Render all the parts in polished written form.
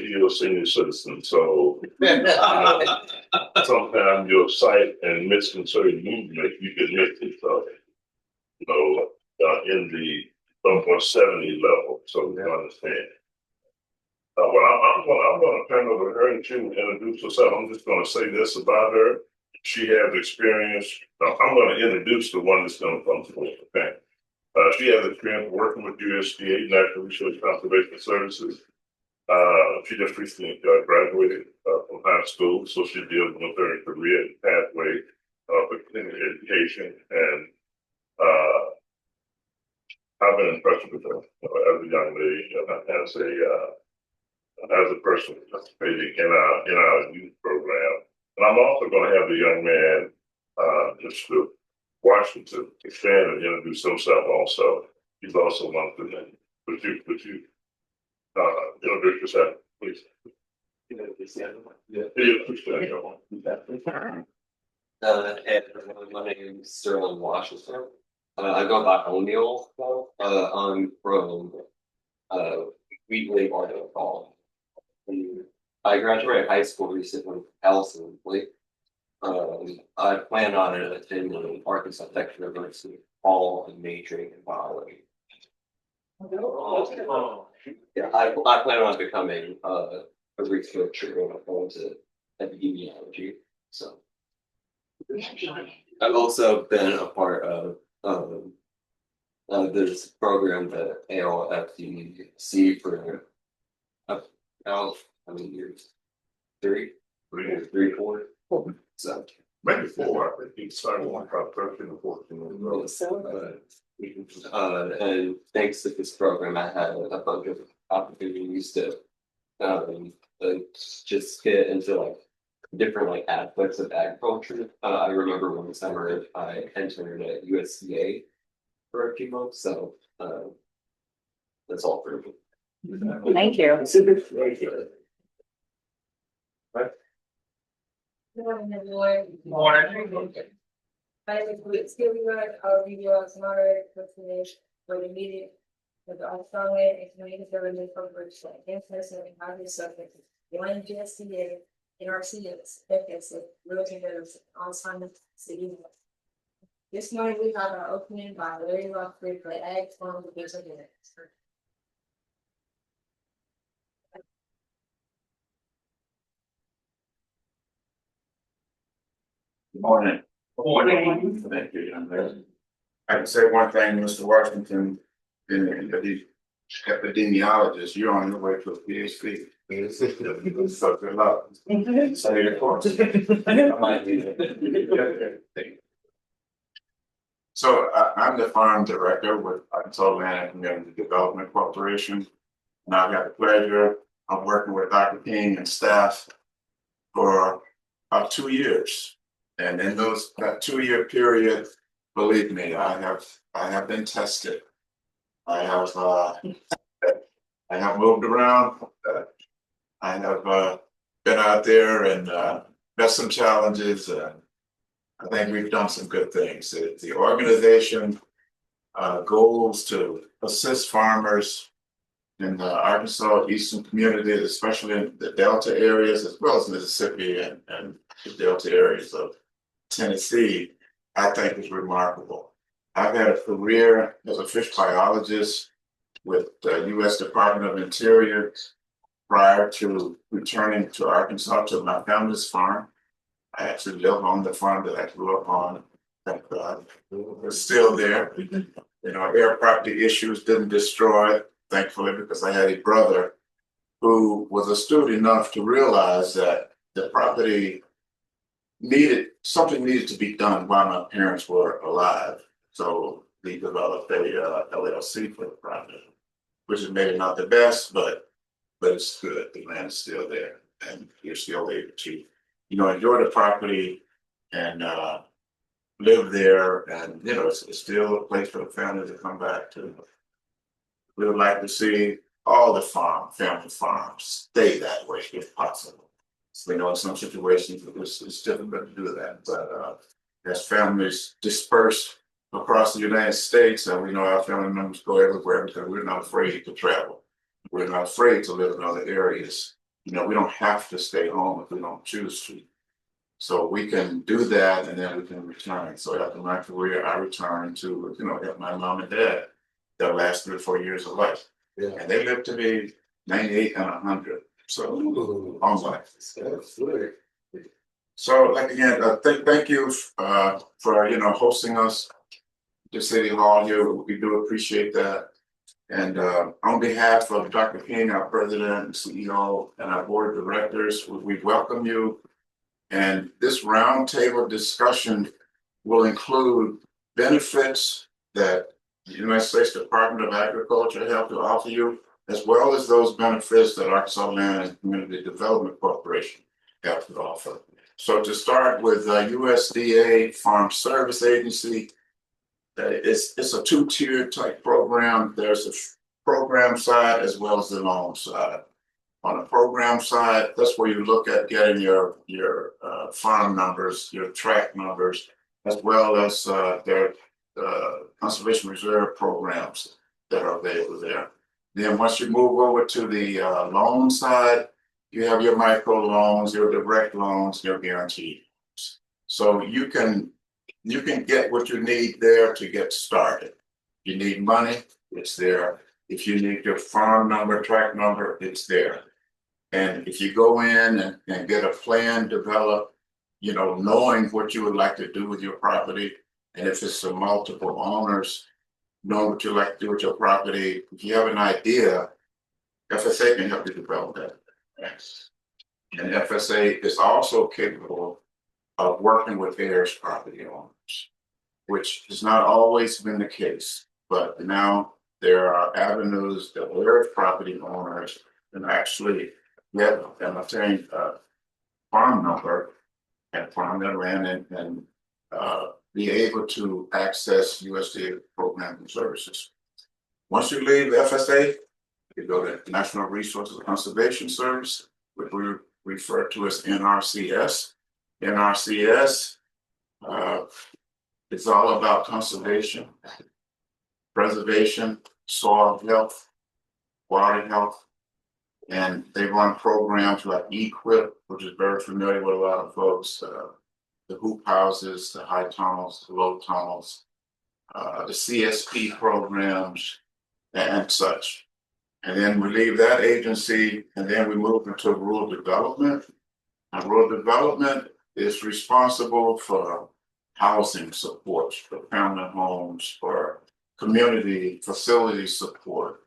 to heal senior citizens. So sometimes your sight and misconstrued movement, you can miss it. In the 170 level. So you understand. I'm going to turn over to her and she will introduce herself. I'm just going to say this about her. She has experience. I'm going to introduce the one that's going to come forward. Okay. She has experience working with USDA, National Research Conservation Services. She just recently graduated from high school, so she's dealing with her career pathway for continuing education. And I've been impressed with her as a young lady, as a person participating in our youth program. And I'm also going to have the young man just to Washington expand and introduce himself also. He's also one of them. Would you introduce yourself, please? My name is Sterling Washington. I go by O'Neill. I'm from Wheatley, Arkansas. I graduated high school recently from ALCDC. I plan on attending Arkansas Tech University fall and majoring in biology. Yeah, I plan on becoming a researcher when I go into epidemiology. So I've also been a part of this program, the ALCDC, for how many years? Three, 4. So maybe 4. I think he started one about 13 or 14. And thanks to this program, I had a bunch of opportunities to just get into like different like aspects of agriculture. I remember one summer I entered at USDA for a few months, so that's all for me. Thank you. Good morning, everyone. Morning. My name is Skilly Rod. I'll be your moderator for today for the meeting with the Australian and Canadian government corporation in person and other subjects. The USDA, NRCS, FSA, Realty Veterans, Alzheimer's City. This morning we have our opening by Larry Rockford for Ag Farm Division. Good morning. Good morning. Thank you, young man. I can say one thing, Mr. Washington, he's epidemiologist. You're on your way to a PhD. So good luck. Say your course. So I'm the farm director with Arkansas Land and Community Development Corporation. And I've got the pleasure of working with Dr. King and staff for about 2 years. And in that 2-year period, believe me, I have been tested. I have moved around. I have been out there and met some challenges. I think we've done some good things. The organization goals to assist farmers in the Arkansas Eastern communities, especially in the Delta areas, as well as Mississippi and the Delta areas of Tennessee, I think is remarkable. I've had a career as a fish biologist with the U.S. Department of Interior prior to returning to Arkansas to my family's farm. I actually live on the farm that I grew up on. Thank God. It's still there. Air property issues didn't destroy it, thankfully, because I had a brother who was astute enough to realize that the property something needed to be done while my parents were alive. So we developed a LLC for the project, which is maybe not the best, but it's good. The land is still there, and you're still able to, enjoy the property and live there. And it's still a place for the family to come back to. We would like to see all the family farms stay that way if possible. So, in some situations it's difficult to do that, but as families disperse across the United States, and we know our family members go everywhere because we're not afraid to travel. We're not afraid to live in other areas. we don't have to stay home if we don't choose to. So we can do that and then we can return. So after my career, I returned to, help my mom and dad their last 3 or 4 years of life. Yeah. And they lived to be 98 and 100. So long life. That's good. So like again, thank you for hosting us to City Hall here. We do appreciate that. And on behalf of Dr. King, our president and CEO, and our board of directors, we welcome you. And this roundtable discussion will include benefits that the United States Department of Agriculture have to offer you, as well as those benefits that Arkansas Land and Community Development Corporation have to offer. So to start with USDA Farm Service Agency, it's a two-tier type program. There's a program side as well as the loan side. On the program side, that's where you look at getting your farm numbers, your tract numbers, as well as their conservation reserve programs that are available there. Then once you move over to the loan side, you have your micro loans, your direct loans, your guaranteed loans. So you can get what you need there to get started. You need money, it's there. If you need your farm number, tract number, it's there. And if you go in and get a plan developed, knowing what you would like to do with your property, and if it's a multiple owners, knowing what you like to do with your property, if you have an idea, FSA can help you develop that. Yes. And FSA is also capable of working with heirs property owners, which has not always been the case, but now there are avenues that heirs property owners can actually get and obtain a farm number and farm their land and be able to access USDA programs and services. Once you leave FSA, you go to National Resources Conservation Service, which we refer to as NRCS. NRCS is all about conservation, preservation, soil health, water health, and they run programs like EQIP, which is very familiar with a lot of folks, the hoop houses, the high tunnels, the low tunnels, the CSP programs, and such. And then we leave that agency, and then we move into rural development. And rural development is responsible for housing support, for permanent homes, for community facility support,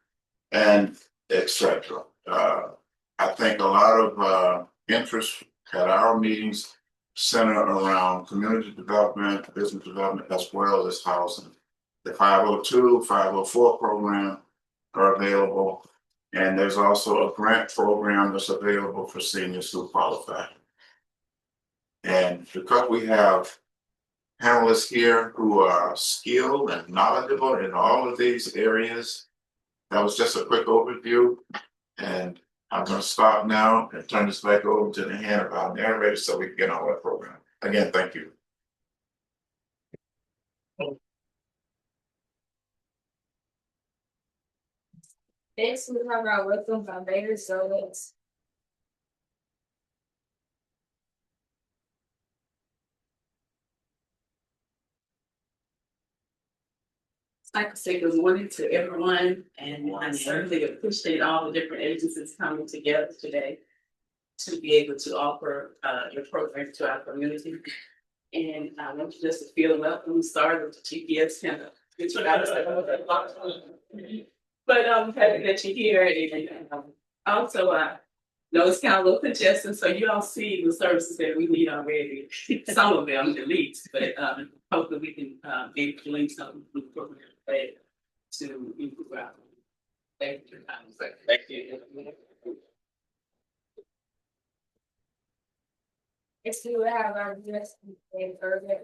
and etc. I think a lot of interest at our meetings center around community development, business development, as well as housing. The 502, 504 program are available, and there's also a grant program that's available for seniors who qualify. And because we have panelists here who are skilled and knowledgeable in all of these areas, that was just a quick overview. And I'm going to stop now and turn this back over to the hand of our narrator so we can get on with the program. Again, thank you. Next, we have our Wisdom Foundation Service. I'd like to say good morning to everyone, and I certainly appreciate all the different agencies coming together today to be able to offer your program to our community. And I want you just to feel welcome. Sorry that the GPS kind of gets you out of but I'm happy that you're here. And also, know it's kind of a little congested, so you all see the services that we need already. Some of them, at least, but hopefully we can be able to link something with the program to improve our. Thank you. Thank you. Next, we will have our USDA urban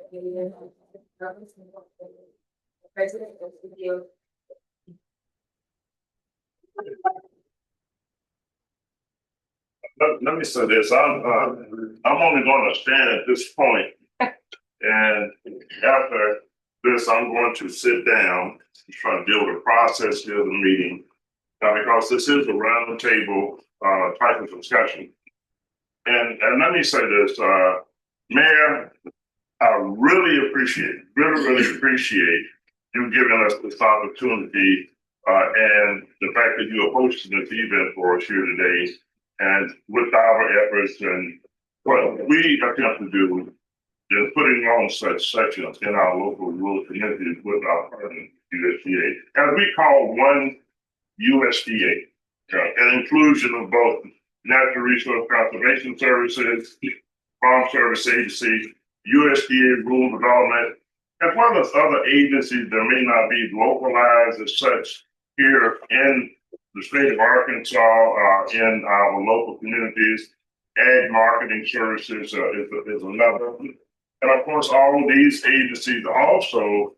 president of the deal. Let me say this, I'm only gonna stand at this point, and after this, I'm going to sit down, try to deal with the process here of the meeting. Now, because this is a round table, type of discussion. And let me say this, Mayor, I really appreciate you giving us this opportunity and the fact that you are hosting this event for us here today. And with our efforts and what we attempt to do is putting on such sections in our local rural communities with our partner USDA, as we call one USDA, an inclusion of both Natural Resource Conservation Services, Farm Service Agency, USDA Rural Development, as well as other agencies that may not be localized as such here in the state of Arkansas, in our local communities. Ag Marketing Services is another. And of course, all of these agencies also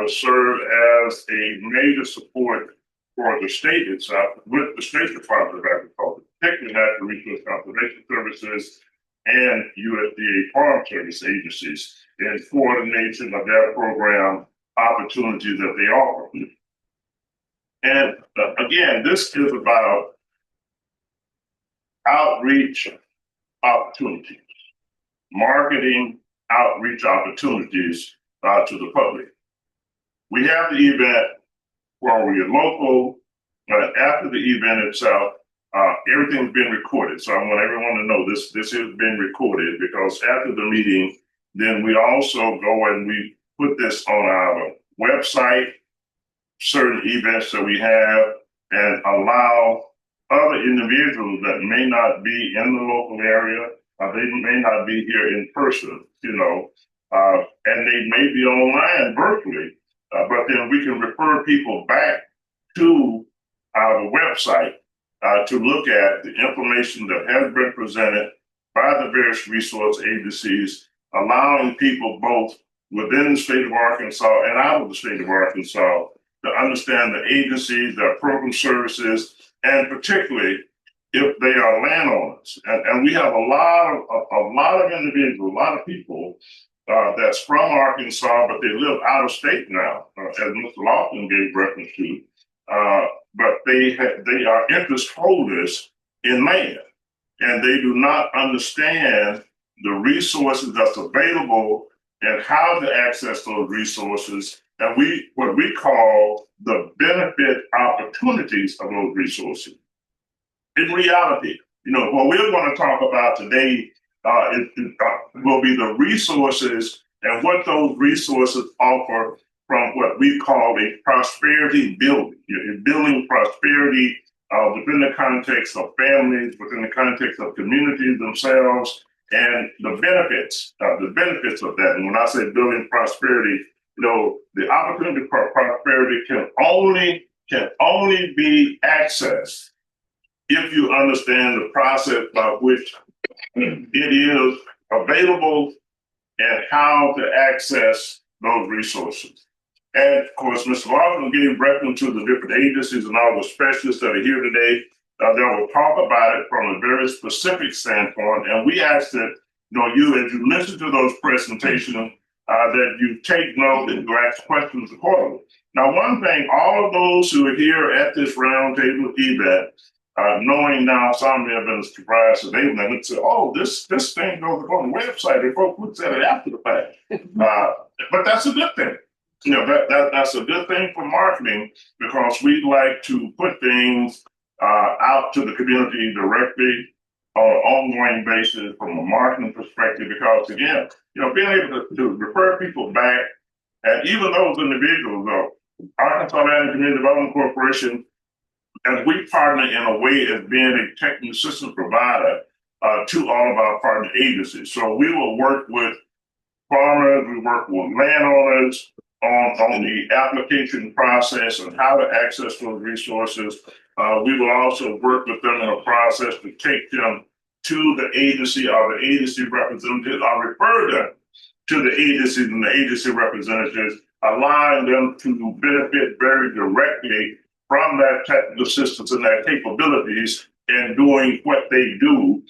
serve as a major support for the state itself with the State Department of Agriculture, particularly Natural Resource Conservation Services and USDA Farm Service agencies in coordination of their program opportunities that they offer. And again, this is about outreach opportunities, marketing outreach opportunities to the public. We have the event where we are local, but after the event itself, everything's been recorded. So I want everyone to know this has been recorded, because after the meeting, then we also go and we put this on our website, certain events that we have, and allow other individuals that may not be in the local area, they may not be here in person, and they may be online virtually, but then we can refer people back to our website to look at the information that has been presented by the various resource agencies, allowing people both within the state of Arkansas and out of the state of Arkansas to understand the agencies, their program services, and particularly if they are landowners. And we have a lot of individuals, a lot of people that's from Arkansas, but they live out of state now, as Mr. Lawson gave reference to. But they are interest holders in land, and they do not understand the resources that's available and how to access those resources, and what we call the benefit opportunities of those resources. In reality, what we're going to talk about today will be the resources and what those resources offer from what we call a prosperity building. You're building prosperity within the context of families, within the context of communities themselves, and the benefits of that. And when I say building prosperity, the opportunity for prosperity can only be accessed if you understand the process by which it is available and how to access those resources. And of course, Mr. Lawson gave reference to the different agencies and all the specialists that are here today that will talk about it from a very specific standpoint. And we ask that, you, as you listen to those presentations, that you take note and you ask questions accordingly. Now, one thing, all of those who are here at this roundtable event, knowing now some may have been surprised that they would say, oh, this thing goes on the website, and folks look at it after the fact. But that's a good thing. That's a good thing for marketing, because we like to put things out to the community directly on an ongoing basis from a marketing perspective, because again, being able to refer people back, and even those individuals, Arkansas Land and Community Development Corporation, and we partner in a way as being a technical assistance provider to all of our partner agencies. So we will work with farmers, we work with landowners on the application process and how to access those resources. We will also work with them in a process to take them to the agency or the agency representatives, or refer them to the agencies and the agency representatives, allowing them to benefit very directly from that technical assistance and their capabilities in doing what they do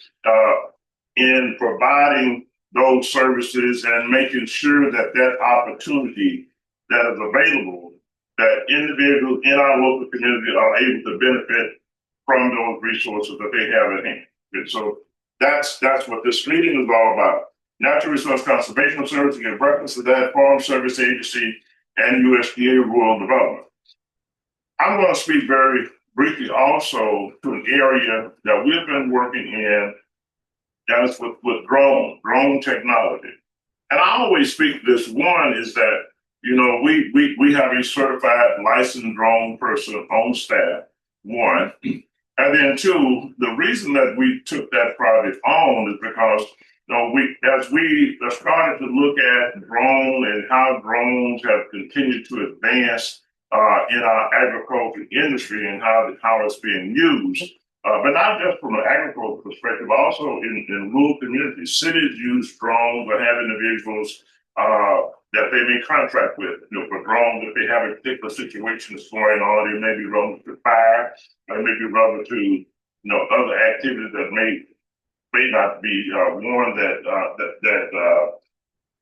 in providing those services and making sure that that opportunity that is available, that individuals in our local community are able to benefit from those resources that they have at hand. And so that's what this meeting is all about. Natural Resource Conservation Service, again, reference to that, Farm Service Agency, and USDA Rural Development. I'm going to speak very briefly also to an area that we've been working in, that is with drone technology. And I always speak this. One is that, we have a certified licensed drone person on staff, one. And then two, the reason that we took that project on is because as we started to look at drone and how drones have continued to advance in our agriculture industry and how it's being used, but not just from an agricultural perspective, also in rural communities. Cities use drones or have individuals that they may contract with, for drones if they have a particular situation that's going on. It may be relative to fire, it may be relative to other activities that may not be one that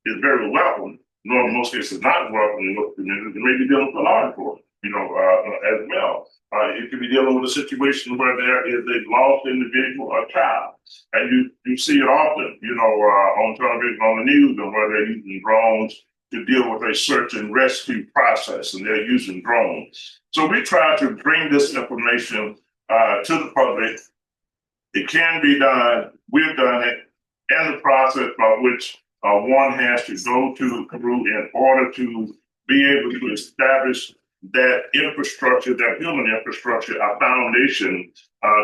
is very welcome, nor in most cases not welcome in local communities. It may be dealing with law enforcement, as well. It could be dealing with a situation where there is a lost individual or child. And you see it often, on television, on the news, and where they're using drones to deal with a search and rescue process, and they're using drones. So we try to bring this information to the public. It can be done. We've done it, and the process by which one has to go through in order to be able to establish that infrastructure, that human infrastructure, a foundation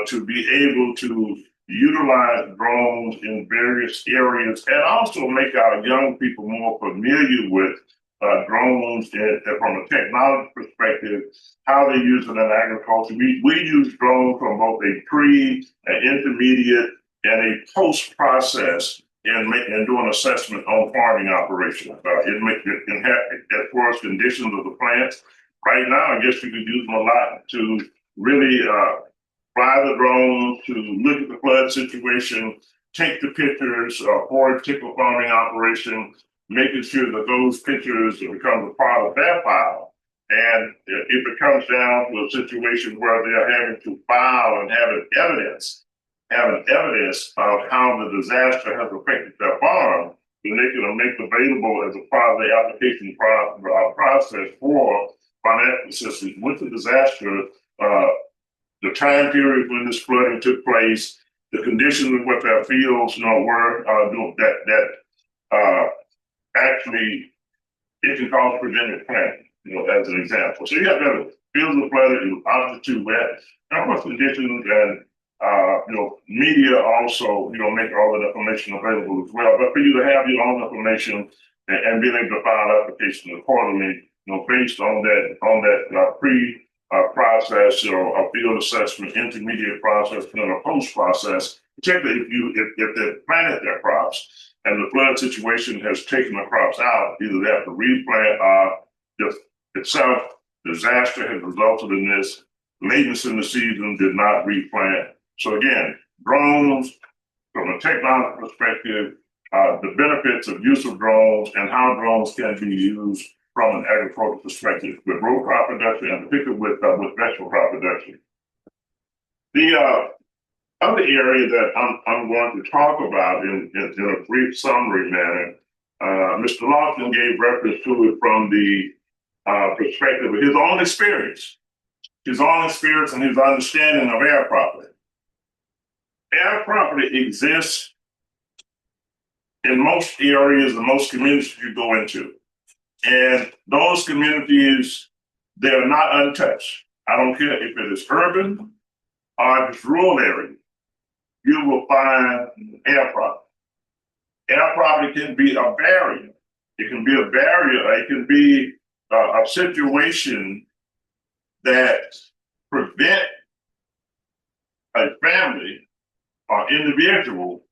to be able to utilize drones in various areas, and also make our young people more familiar with drones and from a technology perspective, how they use it in agriculture. We use drones from both a pre, an intermediate, and a post process in doing assessment on farming operations. It can have, as far as conditions of the plants. Right now, I guess you could use them a lot to really fly the drone, to look at the flood situation, take the pictures for a particular farming operation, making sure that those pictures become a part of their file. And if it comes down to a situation where they're having to file and have evidence of how the disaster has affected their farm, then they can make available as a part of the application process for financial assistance with the disaster, the time period when this flooding took place, the conditions in what their fields were doing that actually it can cause preventive planting, as an example. So you have that fields are flooded, altitude wet, and of course conditions and media also, make all that information available as well. But for you to have your own information and being able to file applications accordingly, based on that process or a field assessment, intermediate process, and a post process, particularly if they've planted their crops and the flood situation has taken the crops out, either they have to replant just itself, disaster has resulted in this, lateness in the season did not replant. So again, drones, from a technology perspective, the benefits of use of drones and how drones can be used from an agricultural perspective with row crop production and particularly with vegetable crop production. The other area that I'm going to talk about in a brief summary manner, Mr. Lofton gave reference to it from the perspective of his own experience and his understanding of air property. Air property exists in most areas and most communities you go into. And those communities, they're not untouched. I don't care if it is urban or if it's rural area, you will find air property. Air property can be a barrier. It can be a barrier. It can be a situation that prevent a family or individual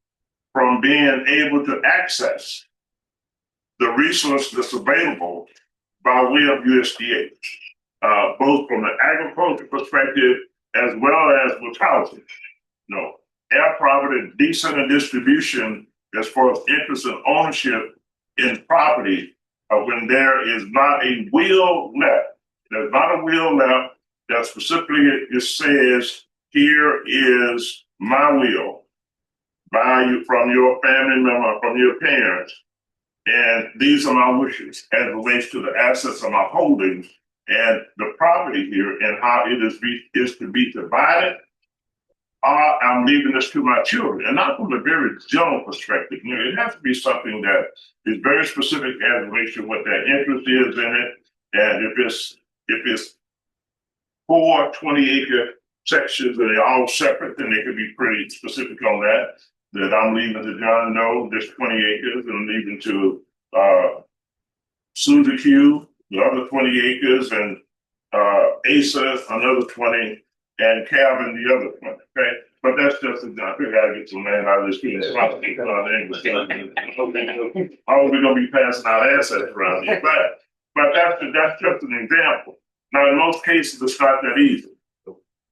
from being able to access the resource that's available by way of USDA, both from an agriculture perspective as well as with housing. Air property, decent distribution as far as interest and ownership in property, when there is not a will left. There's not a will left that specifically it says here is my will by you from your family member, from your parents, and these are my wishes as it relates to the assets of my holdings and the property here and how it is to be divided. I'm leaving this to my children, and not from a very general perspective. You know, it has to be something that is very specific as it relates to what their interest is in it, and if it's 4 20-acre sections and they're all separate, then they could be pretty specific on that. That I'm leaving to John No, this 20 acres, and I'm leaving to Suzy Q, the other 20 acres, and Asa, another 20, and Calvin, the other 20. Okay, but that's just a I think I gotta get some land out of this piece. All we're gonna be passing out assets around here, but that's just an example. Now, in most cases, it's not that easy.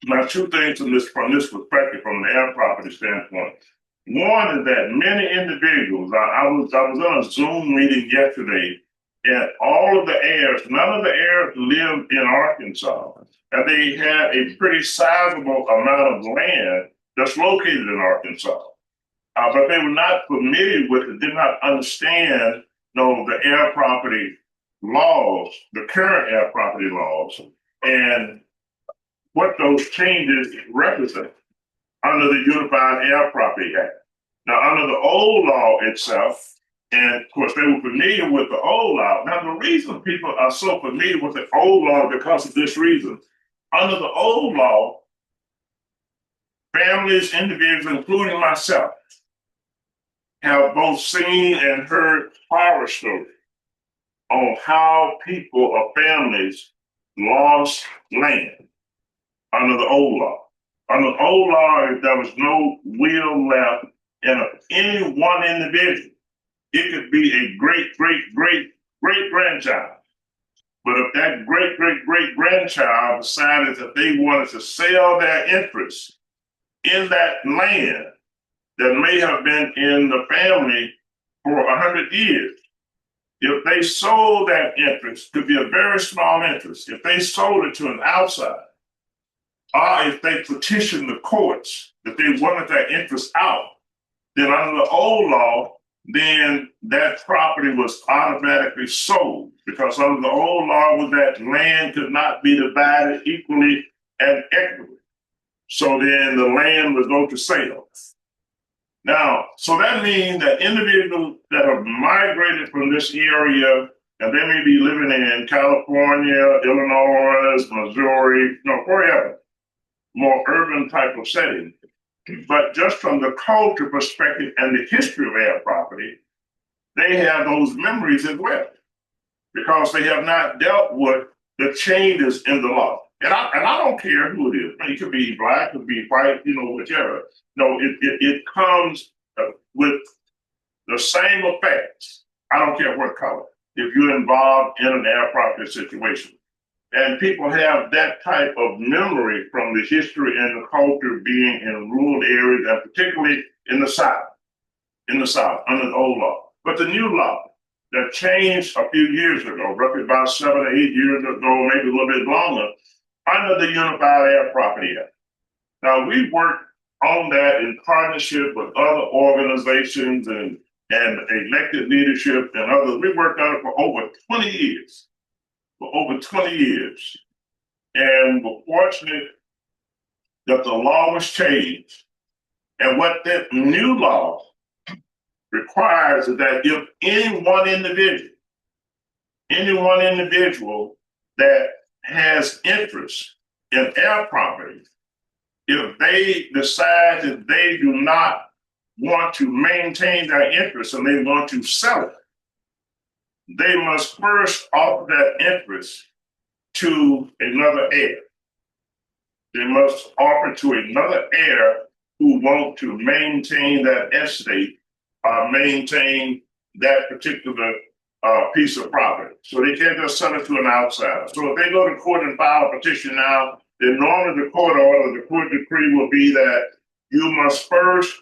Now, two things from this perspective, from the air property standpoint. One is that many individuals, I was on a Zoom meeting yesterday, and all of the heirs, none of the heirs lived in Arkansas, and they had a pretty sizable amount of land that's located in Arkansas. But they were not familiar with it, did not understand, the air property laws, the current air property laws, and what those changes represent under the Unified Air Property Act. Now, under the old law itself, and of course, they were familiar with the old law. Now, the reason people are so familiar with the old law is because of this reason. Under the old law, families, individuals, including myself, have both seen and heard horror stories on how people or families lost land under the old law. Under the old law, if there was no will left in any one individual, it could be a great grandchild. But if that great grandchild decided that they wanted to sell their interest in that land that may have been in the family for 100 years, if they sold that interest, could be a very small interest, if they sold it to an outsider, or if they petitioned the courts that they wanted that interest out, then under the old law, then that property was automatically sold, because under the old law, that land could not be divided equally and equitably. So then the land would go to sale. Now, so that means that individuals that have migrated from this area, and they may be living in California, Illinois, Missouri, wherever, more urban type of setting. But just from the culture perspective and the history of air property, they have those memories as well, because they have not dealt with the changes in the law. And I don't care who it is. It could be black, it could be white, whichever. No, it comes with the same effects. I don't care what color, if you're involved in an air property situation. And people have that type of memory from the history and the culture being in rural areas, and particularly in the South, under the old law. But the new law that changed a few years ago, roughly about 7 or 8 years ago, maybe a little bit longer, under the Unified Air Property Act. Now, we worked on that in partnership with other organizations and elected leadership and others. We worked on it for over 20 years. And we're fortunate that the law was changed. And what that new law requires is that if any one individual that has interest in air property, if they decide that they do not want to maintain their interest and they want to sell it, they must first offer that interest to another heir. They must offer to another heir who want to maintain that estate, maintain that particular piece of property. So they can't just sell it to an outsider. So if they go to court and file a petition now, then normally the court order, the court decree will be that you must first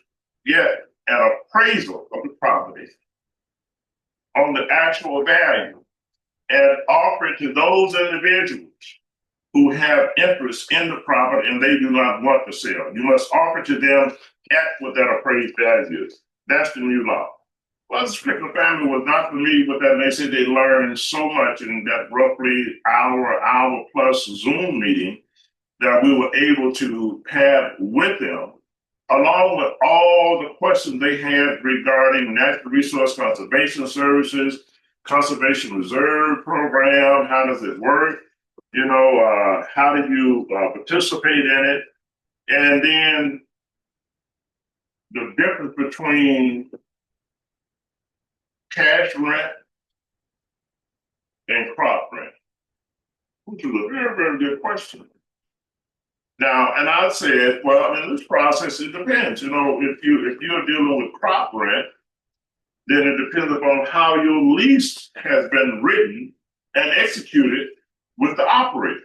get an appraisal of the property on the actual value and offer it to those individuals who have interest in the property and they do not want to sell. You must offer to them at what that appraised value is. That's the new law. Well, this particular family was not familiar with that, and they said they learned so much in that roughly hour plus Zoom meeting that we were able to have with them, along with all the questions they had regarding natural resource conservation services, conservation reserve program, how does it work? You know, how do you participate in it? And then the difference between cash rent and crop rent, which was a very, very good question. Now, and I said, well, in this process, it depends. You know, if you're dealing with crop rent, then it depends upon how your lease has been written and executed with the operator.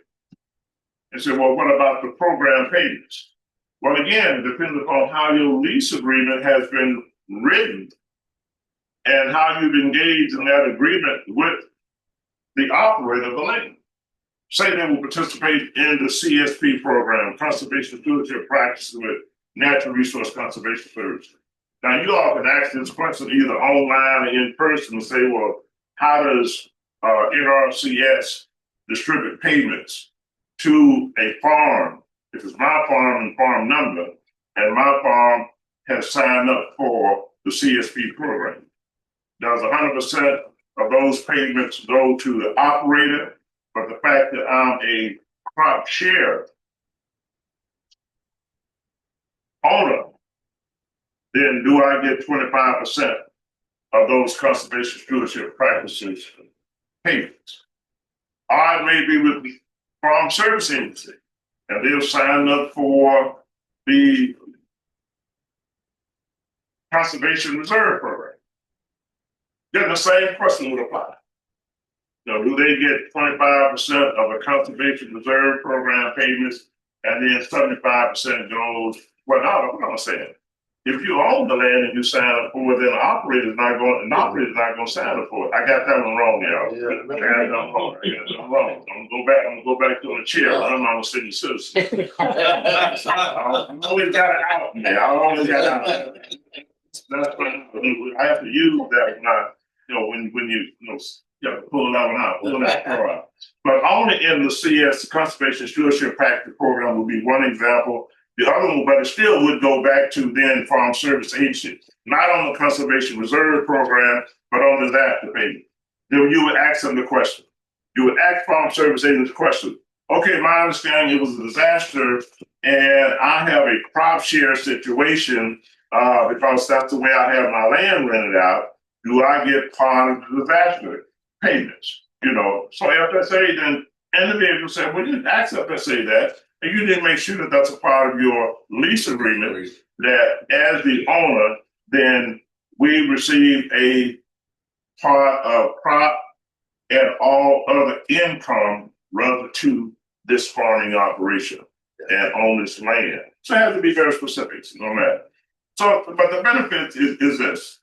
And said, well, what about the program payments? Well, again, it depends upon how your lease agreement has been written and how you've engaged in that agreement with the operator of the land. Say they will participate in the CSP program, Conservation Stewardship Practices with Natural Resource Conservation Services. Now, you all can ask this question either online or in person and say, well, how does NRCS distribute payments to a farm? If it's my farm and farm number, and my farm has signed up for the CSP program. Does 100% of those payments go to the operator? But the fact that I'm a crop share owner, then do I get 25% of those conservation stewardship practices payments? I may be with the Farm Service Agency, and they'll sign up for the Conservation Reserve Program. Then the same question would apply. Now, do they get 25% of a Conservation Reserve Program payments, and then 75% goes? Well, no, what I'm saying. If you own the land and you sign up for it, then the operator's not going to sign up for it. I got that one wrong, y'all. I'm wrong. I'm gonna go back to the chair. I'm a city citizen. I always got it out, man. I always got it out. That's what I have to use that when you pull it out, pull that out. But only in the CS, the Conservation Stewardship Practice Program would be one example. The other one, but it still would go back to then Farm Service Agency, not on the Conservation Reserve Program, but on the disaster payment. Then you would ask them the question. You would ask Farm Service Agency the question. Okay, my understanding it was a disaster, and I have a crop share situation because that's the way I have my land rented out. Do I get part of the disaster payments? You know, so FSA then individual said, well, you didn't ask FSA that. And you didn't make sure that that's a part of your lease agreement, that as the owner, then we receive a part of crop and all other income relative to this farming operation and on this land. So it has to be very specific, no matter. So, but the benefit is this.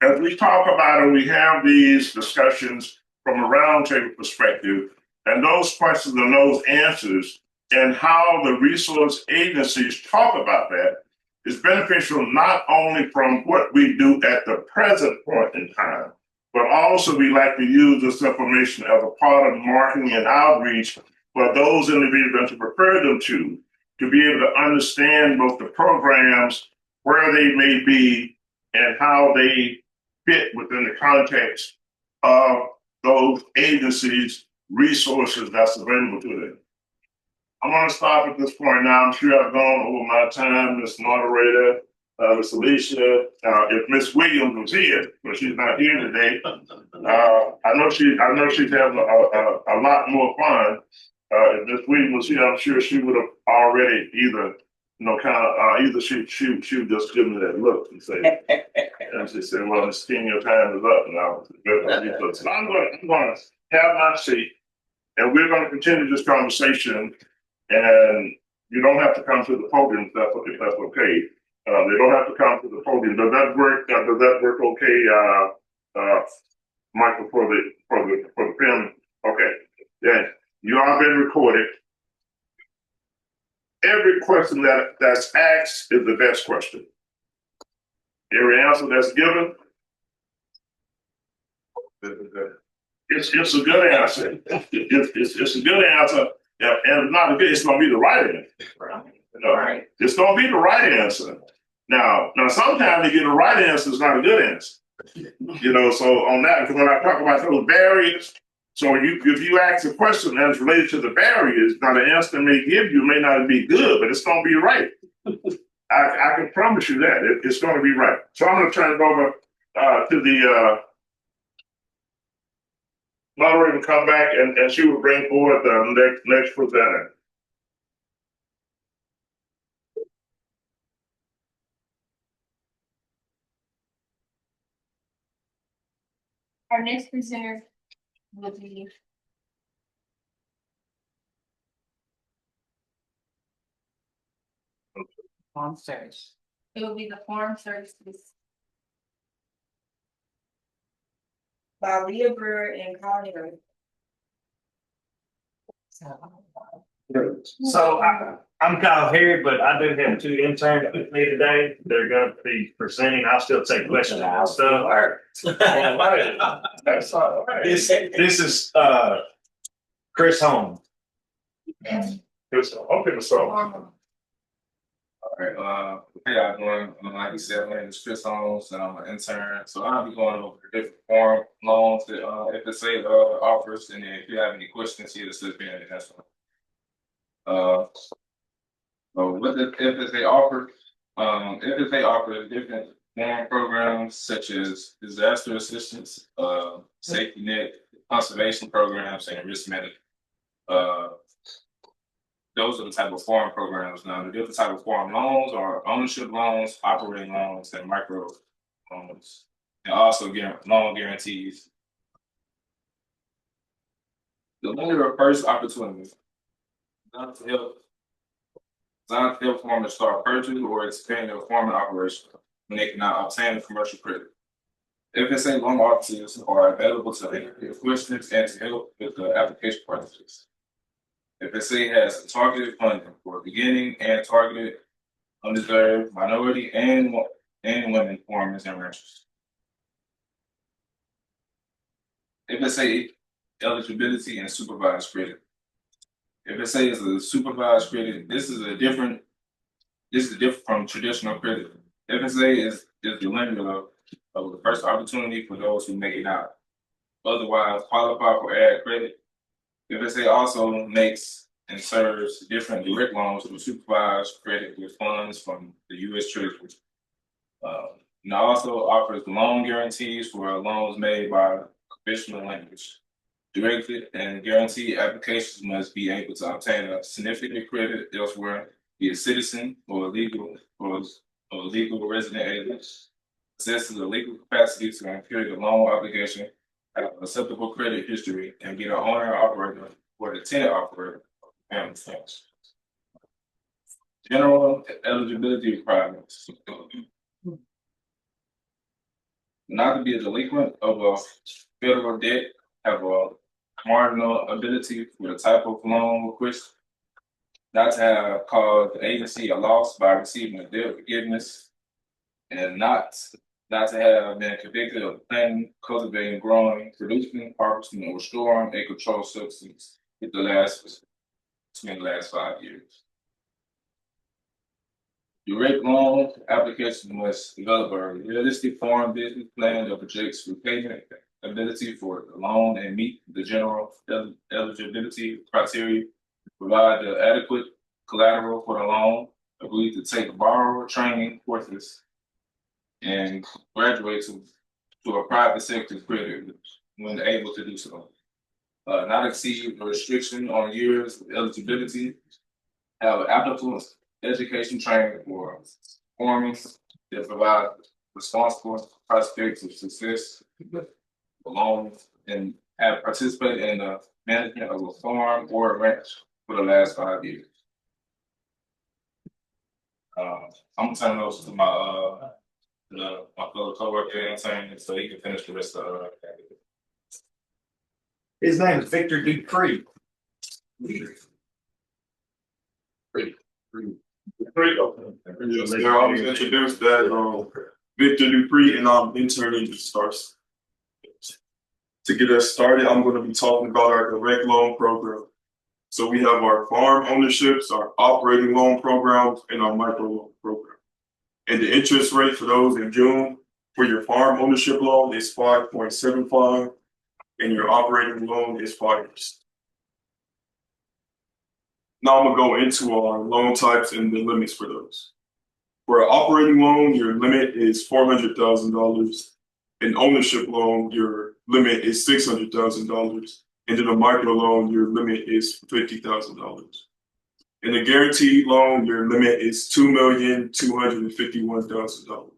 As we talk about it, we have these discussions from a roundtable perspective, and those questions and those answers and how the resource agencies talk about that is beneficial not only from what we do at the present point in time, but also we like to use this information as a part of marketing and outreach for those individuals to refer them to be able to understand both the programs, where they may be, and how they fit within the context of those agencies' resources that's available to them. I'm going to stop at this point now. I'm sure I've gone over my time, Ms. Moderator, Ms. Alicia. If Ms. Williams was here, but she's not here today, I know she's having a lot more fun. If Ms. Williams was here, I'm sure she would have already either, either she would just give me that look and say, and she said, well, Ms. King, your time is up now. So I'm going to have my seat, and we're going to continue this conversation. And you don't have to come to the podium if that's okay. They don't have to come to the podium. Does that work? Does that work okay, Michael, for the film? Okay. Yeah. You all been recorded. Every question that's asked is the best question. Every answer that's given, it's a good answer. It's a good answer, and if not a good, it's gonna be the right answer. You know, it's gonna be the right answer. Now sometimes to get a right answer is not a good answer. You know, so on that, because when I talk about those barriers, so if you ask a question that's related to the barriers, now the answer they may give you may not be good, but it's gonna be right. I can promise you that it's gonna be right. So I'm gonna turn it over to the moderator to come back and she will bring forward the next presenter. Our next presenter will be On stage. it will be the Farm Services by Leah Brewer and Colin Rose. So I'm Kyle Harry, but I do have two interns with me today. They're going to be presenting. I'll still take questions and stuff. That's all right. This is Chris Holmes. Okay, so Alright, hey y'all doing, like you said, my name is Chris Holmes and I'm an intern, so I'll be going over the different form loans that FSA offers, and then if you have any questions, you just slip in and that's fine. So what the FSA offers, FSA offers different form programs such as disaster assistance, safety net, conservation programs, and risk management. Those are the type of farm programs. Now, the different type of farm loans are ownership loans, operating loans, and micro loans, and also loan guarantees. The lender of first opportunity designed to help farmers start purchasing or expand their farming operation when they cannot obtain a commercial credit. FSA loan offices are available to answer questions and to help with the application process. FSA has targeted funding for beginning and targeted undeserved minority and women farmers and ranchers. FSA eligibility and supervised credit. FSA is a supervised credit. This is different from traditional credit. FSA is the lender of the first opportunity for those who make it out. Otherwise qualify for ad credit. FSA also makes and serves different direct loans through supervised credit with funds from the U.S. Treasury. And also offers loan guarantees for loans made by professional lenders. Directed and guaranteed applications must be able to obtain a significant credit elsewhere, be a citizen or a legal resident alien, possesses a legal capacity to incur the loan obligation, have acceptable credit history, and be the owner operator or the tenant operator of the family farms. General eligibility requirements. Not to be a delinquent of a federal debt, have a marginal ability for the type of loan request, not to have caused the agency a loss by receiving a debt forgiveness, and not to have been convicted of planting, cultivating, growing, producing, harvesting, or storing a controlled substance between the last 5 years. Direct loan application must develop a realistic farm business plan that projects repayment ability for the loan and meet the general eligibility criteria, provide the adequate collateral for the loan, agree to take borrower training courses, and graduate to a private sector credit when able to do so. Not exceed the restriction on years of eligibility, have applicable education training for farming that provide responsible prospects of success along and have participated in the management of a farm or a ranch for the last 5 years. I'm gonna turn those to my fellow coworker intern so he can finish the rest of His name is Victor Dupree. Yes, there I was introduced that Victor Dupree and I'm interning at Stars. To get us started, I'm going to be talking about our direct loan program. So we have our farm ownerships, our operating loan programs, and our micro loan program. And the interest rate for those in June for your farm ownership loan is 5.75, and your operating loan is 5%. Now I'm gonna go into our loan types and the limits for those. For an operating loan, your limit is $400,000. An ownership loan, your limit is $600,000. And in a micro loan, your limit is $50,000. In a guaranteed loan, your limit is $2,251,000.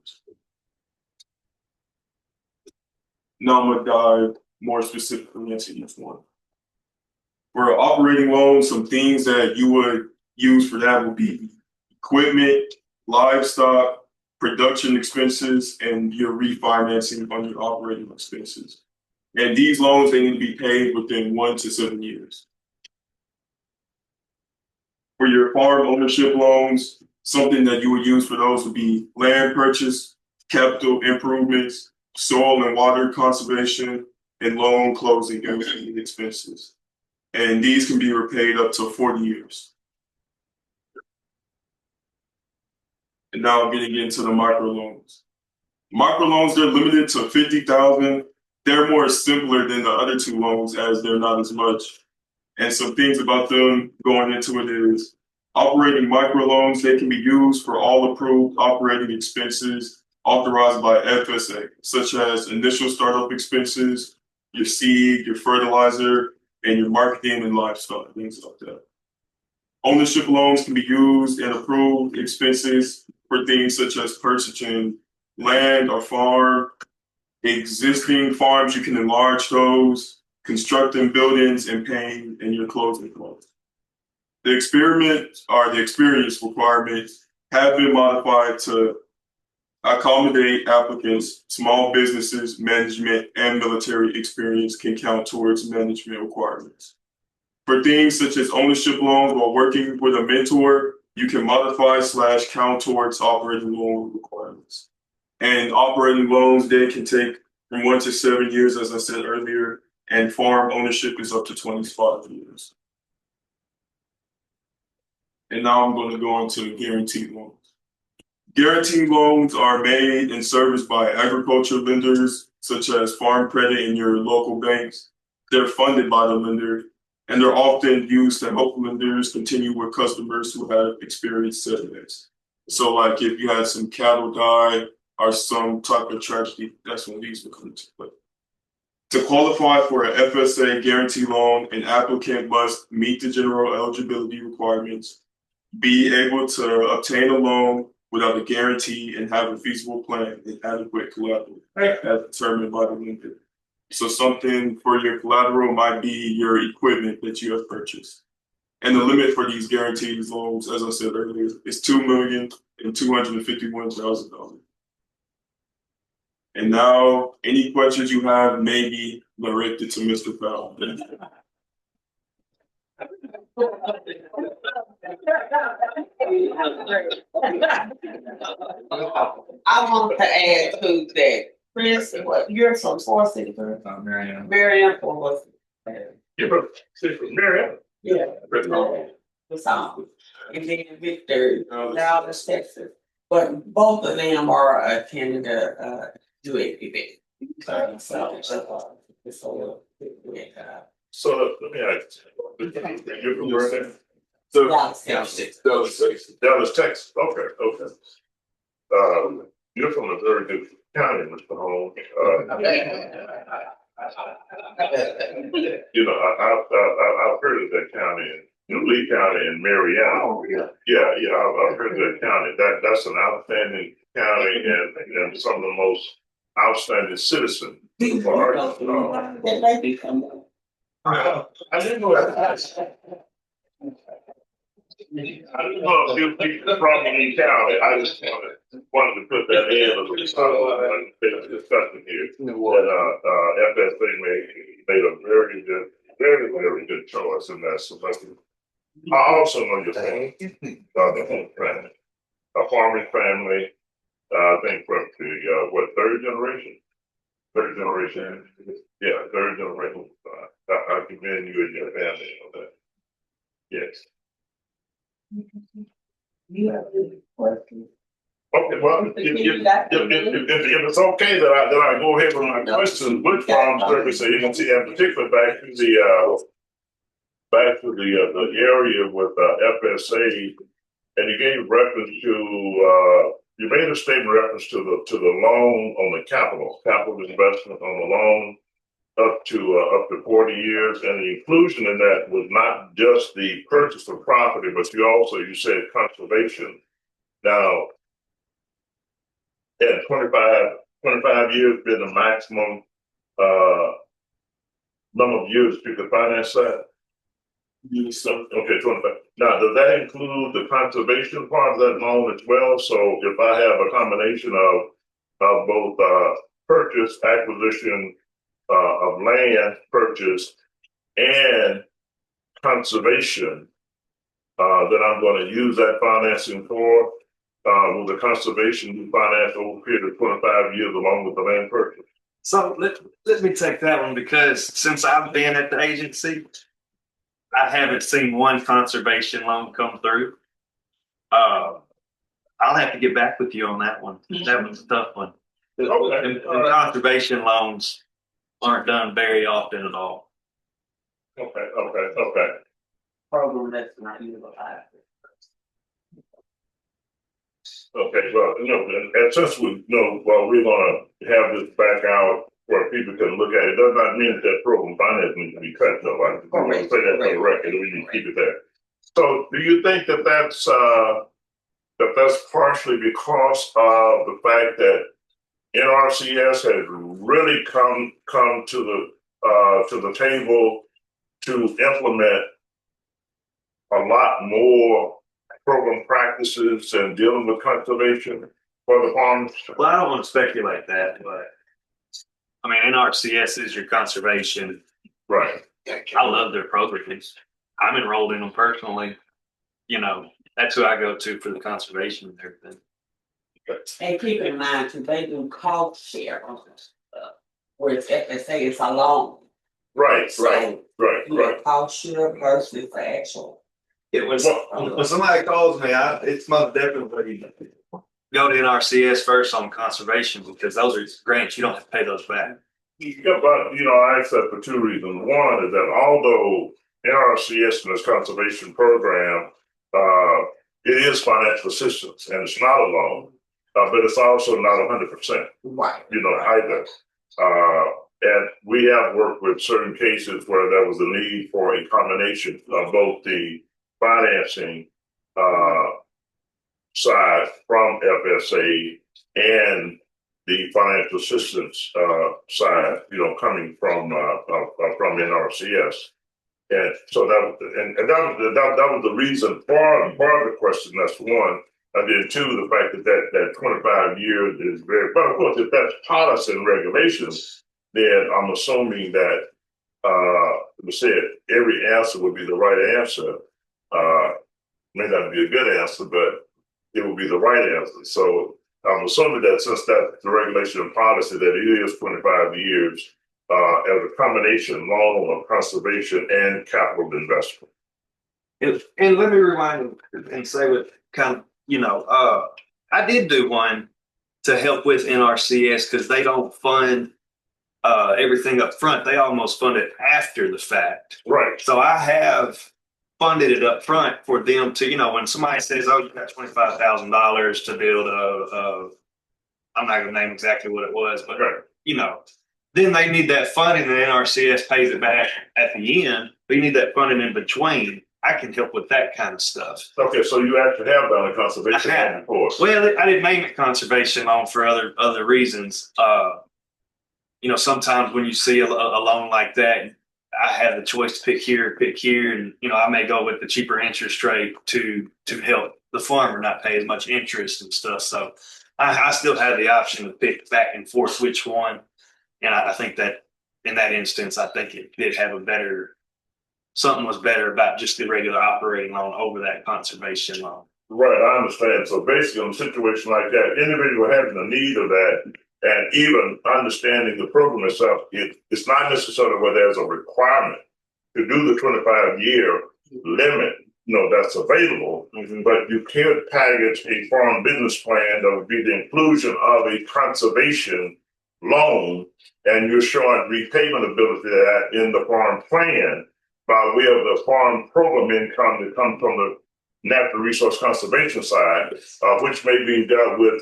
Now I'm gonna dive more specifically into each one. For an operating loan, some things that you would use for that would be equipment, livestock, production expenses, and your refinancing on your operating expenses. And these loans, they need to be paid within 1 to 7 years. For your farm ownership loans, something that you would use for those would be land purchase, capital improvements, soil and water conservation, and loan closing and related expenses. And these can be repaid up to 40 years. And now getting into the microloans. Microloans, they're limited to 50,000. They're more simpler than the other two loans as they're not as much. And some things about them going into it is operating microloans, they can be used for all approved operating expenses authorized by FSA, such as initial startup expenses, your seed, your fertilizer, and your marketing and livestock, things like that. Ownership loans can be used and approved expenses for things such as purchasing land or farm, existing farms, you can enlarge those, constructing buildings and paying in your closing costs. The experience requirements have been modified to accommodate applicants, small businesses, management, and military experience can count towards management requirements. For things such as ownership loans while working with a mentor, you can modify / count towards operating loan requirements. And operating loans, they can take from 1 to 7 years, as I said earlier, and farm ownership is up to 25 years. And now I'm going to go into guaranteed loans. Guaranteed loans are made and serviced by agriculture lenders, such as Farm Credit and your local banks. They're funded by the lender, and they're often used to help lenders continue with customers who have experienced setbacks. So like if you had some cattle die or some type of tragedy, that's when these would come into play. To qualify for an FSA guarantee loan, an applicant must meet the general eligibility requirements, be able to obtain a loan without a guarantee, and have a feasible plan and adequate collateral as determined by the lender. So something for your collateral might be your equipment that you have purchased. And the limit for these guaranteed loans, as I said earlier, is $2,251,000. And now, any questions you have may be directed to Mr. Powell. I want to add to that. Chris, what you're from Forest City, Marianne. Marianne Forest. You're from Marianne? Yeah. The song. And then Victor, Dallas, Texas. But both of them are attending the UAP event. So let me ask you, you're from where? Dallas, Texas. Okay. You're from a very good county, Mr. Holmes. You know, I've heard of that county, Lee County and Marianne. Oh, yeah. Yeah, I've heard of that county. That's an outstanding county and some of the most outstanding citizens. That lady come up. I didn't know that. I didn't know if you people from Lee County. I just wanted to put that in as a discussion here. That FSA made a very good your choice, and that's something. I also know your family, the whole family, a farming family. I think from the what third generation? Third generation. Yeah, third generation. I commend you and your family on that. Yes. You have a question? Okay, well, if it's okay that I go ahead with my questions with farm service agency in particular back to the area with FSA, and you gave reference to you made a statement reference to the loan on the capital investment on the loan up to 40 years, and the inclusion in that was not just the purchase of property, but you said conservation. Now, yeah, 25 years been the maximum number of years you could finance that. So, okay, 25. Now, does that include the conservation part of that loan as well? So if I have a combination of both purchase, acquisition of land purchase and conservation, that I'm going to use that financing for, will the conservation be financed over a period of 25 years along with the land purchase? So let me take that one, because since I've been at the agency, I haven't seen one conservation loan come through. I'll have to get back with you on that one. That one's a tough one. Okay. And conservation loans aren't done very often at all. Okay. Program that's not utilized. Okay, well, and since we're gonna have this back out where people can look at it, does not mean that program finance needs to be cut, though. I want to say that for the record, we need to keep it there. So do you think that that's partially because of the fact that NRCS has really come to the table to implement a lot more program practices and dealing with conservation for the farmers? Well, I don't want to speculate that, but I mean, NRCS is your conservation. Right. I love their programs. I'm enrolled in them personally. That's who I go to for the conservation and everything. And keep in mind too, they do cost share on this stuff. Whereas FSA is a loan. Right. You have cost share versus the actual. It was When somebody calls me, it's most definitely go to NRCS first on conservation, because those are grants. You don't have to pay those back. Yeah, but I ask that for two reasons. One is that although NRCS and its conservation program, it is financial assistance and it's not a loan, but it's also not 100%. Right. Either. And we have worked with certain cases where there was a need for a combination of both the financing side from FSA and the financial assistance side, coming from NRCS. And so that was the reason for the question. That's one. And then two, the fact that 25 years is very, but of course, if that's policy and regulations, then I'm assuming that, we said every answer would be the right answer. May not be a good answer, but it will be the right answer. So I'm assuming that since that's the regulation and policy, that it is 25 years as a combination loan of conservation and capital investment. And let me remind and say what kind of, I did do one to help with NRCS, because they don't fund everything up front. They almost fund it after the fact. Right. So I have funded it up front for them to, when somebody says, oh, you got $25,000 to build I'm not going to name exactly what it was, but, then they need that funding, and NRCS pays it back at the end. But you need that funding in between. I can help with that kind of stuff. Okay, so you actually have done a conservation loan before. Well, I didn't name it conservation loan for other reasons. Sometimes when you see a loan like that, I have the choice to pick here, and I may go with the cheaper interest rate to help the farmer not pay as much interest and stuff. So I still have the option to pick back and forth which one. And I think that in that instance, I think it did have a better something was better about just the regular operating loan over that conservation loan. Right, I understand. So basically, in a situation like that, individual having a need of that, and even understanding the program itself, it's not necessarily where there's a requirement to do the 25-year limit, that's available, but you could package a farm business plan that would be the inclusion of a conservation loan, and you're showing repayment ability of that in the farm plan by way of the farm program income that comes from the natural resource conservation side, which may be dealt with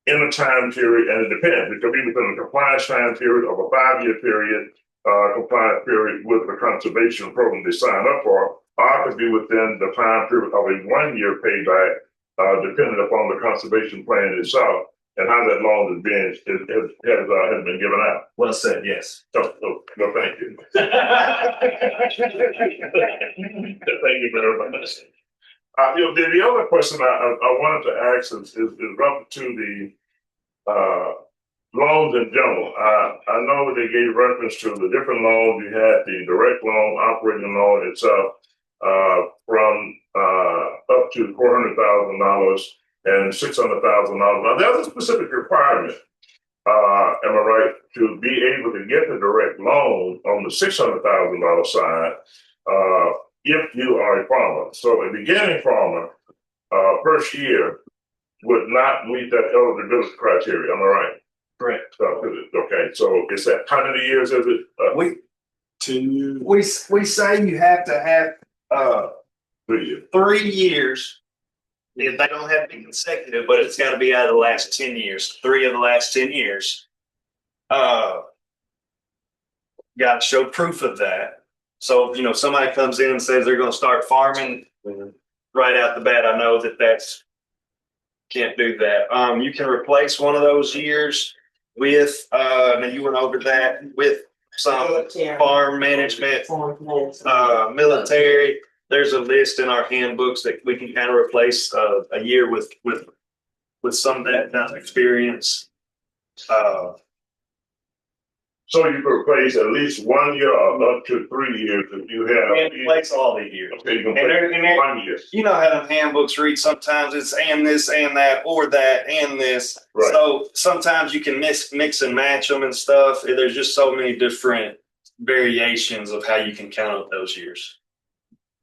in a time period, and it depends. It could be within a compliance time period of a 5-year period, compliance period with the conservation program they sign up for, or it could be within the time period of a 1-year payback, depending upon the conservation plan itself and how that loan has been given out. Well said, yes. So, no, thank you. Thank you very much. The other question I wanted to ask is relative to the loans in general. I know they gave reference to the different loans. You had the direct loan, operating loan itself, from up to $400,000 and $600,000. Now, there's a specific requirement. Am I right, to be able to get the direct loan on the $600,000 side? If you are a farmer. So a beginning farmer, first year would not meet that eligibility criteria. Am I right? Correct. So, okay. So it's that how many years is it? 10 years. We say you have to have 3 years. 3 years. If they don't have to be consecutive, but it's got to be out of the last 10 years. 3 of the last 10 years. Got to show proof of that. So, somebody comes in and says they're going to start farming right out the bat. I know that's can't do that. You can replace one of those years with, now you went over that, with some farm management, military. There's a list in our handbooks that we can kind of replace a year with some of that kind of experience. So you could replace at least 1 year or up to 3 years if you have. And replace all the years. Okay, you can replace 1 year. You know how the handbooks read, sometimes it's and this and that or that and this. Right. So sometimes you can mix and match them and stuff. There's just so many different variations of how you can count up those years.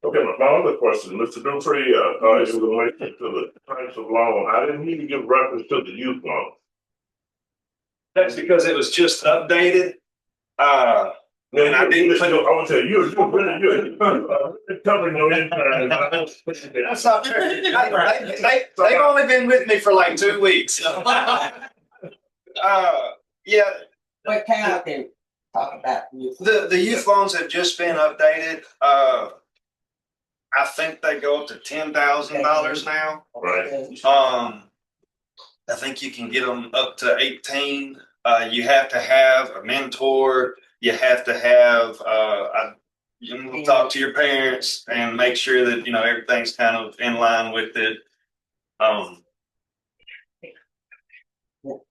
Okay, my other question, Mr. Dupree, is in relation to the types of loan. I didn't even give reference to the youth loan. That's because it was just updated. And I didn't put I would tell you, you're covering your intern. That's not true. They've only been with me for like 2 weeks. Yeah. But Cal can talk about The youth loans have just been updated. I think they go up to $10,000 now. Right. I think you can get them up to 18. You have to have a mentor. You have to have you talk to your parents and make sure that everything's kind of in line with it.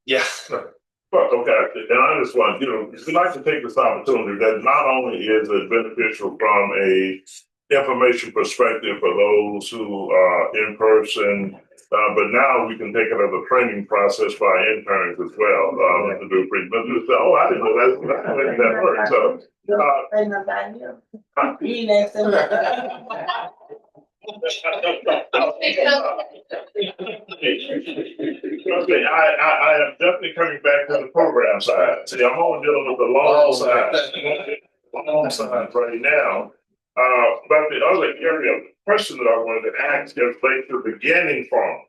Yeah. But okay, and I just want we'd like to take this opportunity that not only is it beneficial from a information perspective for those who are in person. But now we can take it as a training process for our interns as well. To do pretty much. Oh, I didn't know that's the way that works. So, okay, I am definitely coming back to the program side. See, I'm only dealing with the loan side right now. But the other area of question that I wanted to ask is like the beginning farm.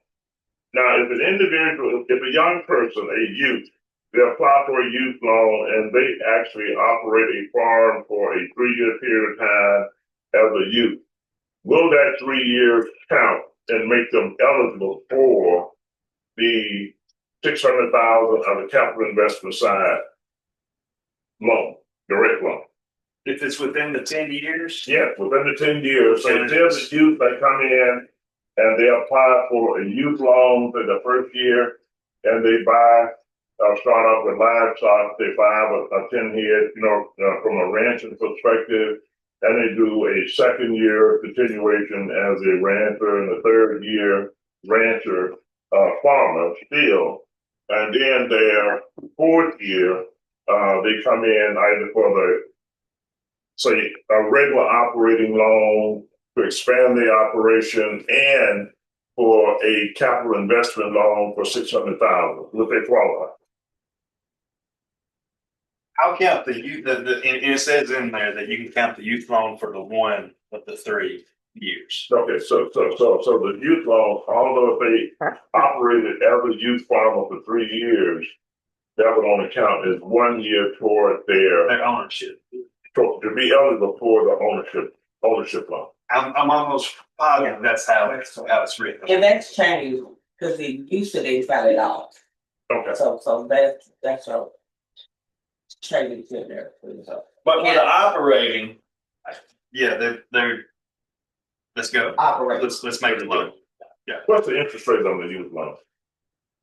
Now, if an individual, if a young person, a youth, they apply for a youth loan and they actually operate a farm for a 3-year period of time as a youth, will that 3 years count and make them eligible for the $600,000 of the capital investment side loan, direct loan? If it's within the 10 years? Yeah, within the 10 years. So there's the youth, they come in and they apply for a youth loan for the first year and they start off with livestock, they buy a 10 head, from a ranching perspective. and they do a second year continuation as a rancher and a third year rancher, farmer still. And then their fourth year, they come in either for the, say, a regular operating loan to expand the operation and for a capital investment loan for $600,000. Would they qualify? I'll count the youth, and it says in there that you can count the youth loan for the one of the 3 years. Okay, so the youth loan, although if they operated as a youth farmer for 3 years, that would only count as 1 year toward Their ownership. to be eligible for the ownership loan. I'm almost positive that's how it's written. And that's changed, cause it used to they got it all, Okay. so that's a change in there, so. But for the operating, yeah, they're let's go. Operate. Let's make the loan. What's the interest rate on the youth loan?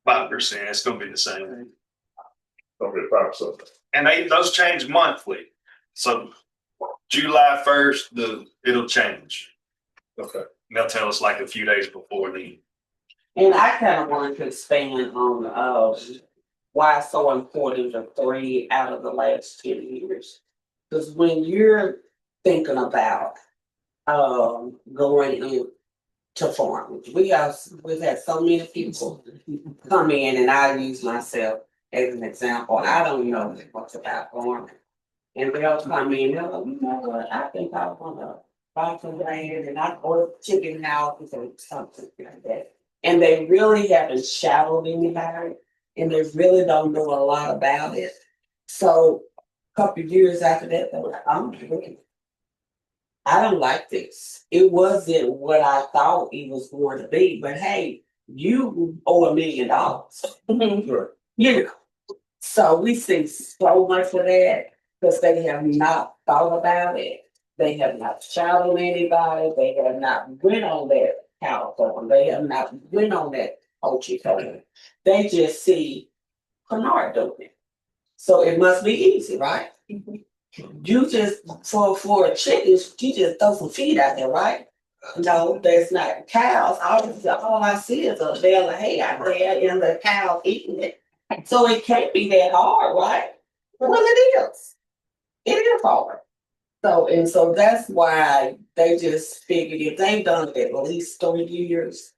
5%. It's gonna be the same. Okay, 5%. And those change monthly. So July 1st, it'll change. Okay. They'll tell us like a few days before the. And I kind of wanted to expand on why it's so important to 3 out of the last 10 years. Because when you're thinking about going into farming, we've had so many people come in, and I use myself as an example. I don't know much about farming, and they'll come in. They're like, you know what? I think I want to buy some land, and I or chicken houses or something like that. And they really haven't shadowed anybody, and they really don't know a lot about it. So a couple of years after that, they're like, I'm doing. I don't like this. It wasn't what I thought it was going to be, but hey, you owe $1 million. Sure. You know. So we see so much of that because they have not thought about it. They have not shadowed anybody. They have not went on that cow farm. They have not went on that poultry farm. They just see Kennard doing it. So it must be easy, right? You just for a chicken, you just throw some feed out there, right? No, there's not cows. All I see is a bale of hay out there and the cows eating it. So it can't be that hard, right? Well, it is. It is hard. So that's why they just figured if they've done it at least 3 years,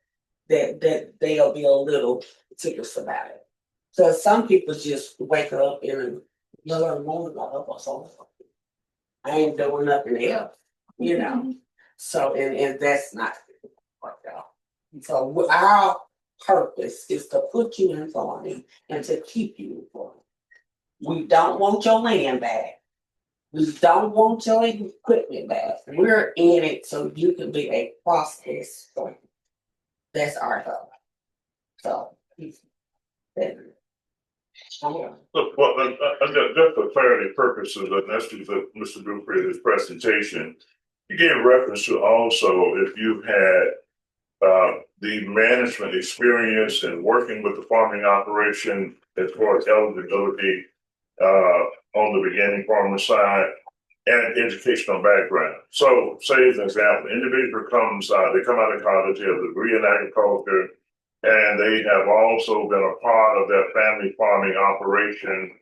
that they'll be a little serious about it. So some people just wake up in the middle of the morning, like, oh, I ain't doing nothing else, you know. So and that's not like that. So our purpose is to put you in farming and to keep you in farming. We don't want your land back. We don't want your equipment back. We're in it so you can be a prosperous farmer. That's our goal. So Look, well, just for clarity purposes, and that's just Mr. Dupree, his presentation, you gave reference to also if you've had the management experience and working with the farming operation as far as eligibility on the beginning farmer side and educational background. So, say as an example, individual they come out of college, they have a degree in agriculture, and they have also been a part of that family farming operation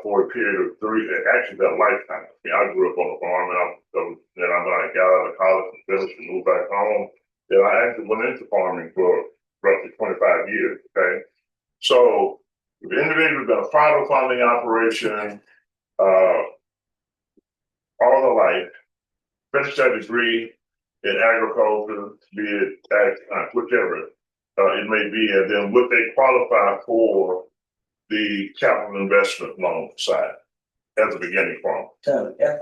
for a period of actually their lifetime. I mean, I grew up on a farm, and then I got out of college and finished and moved back home. Then I actually went into farming for roughly 25 years. Okay, so the individual has been a part of farming operation all their life, finished that degree in agriculture, be it whichever it may be, and then would they qualify for the capital investment loan side as a beginning farmer? So that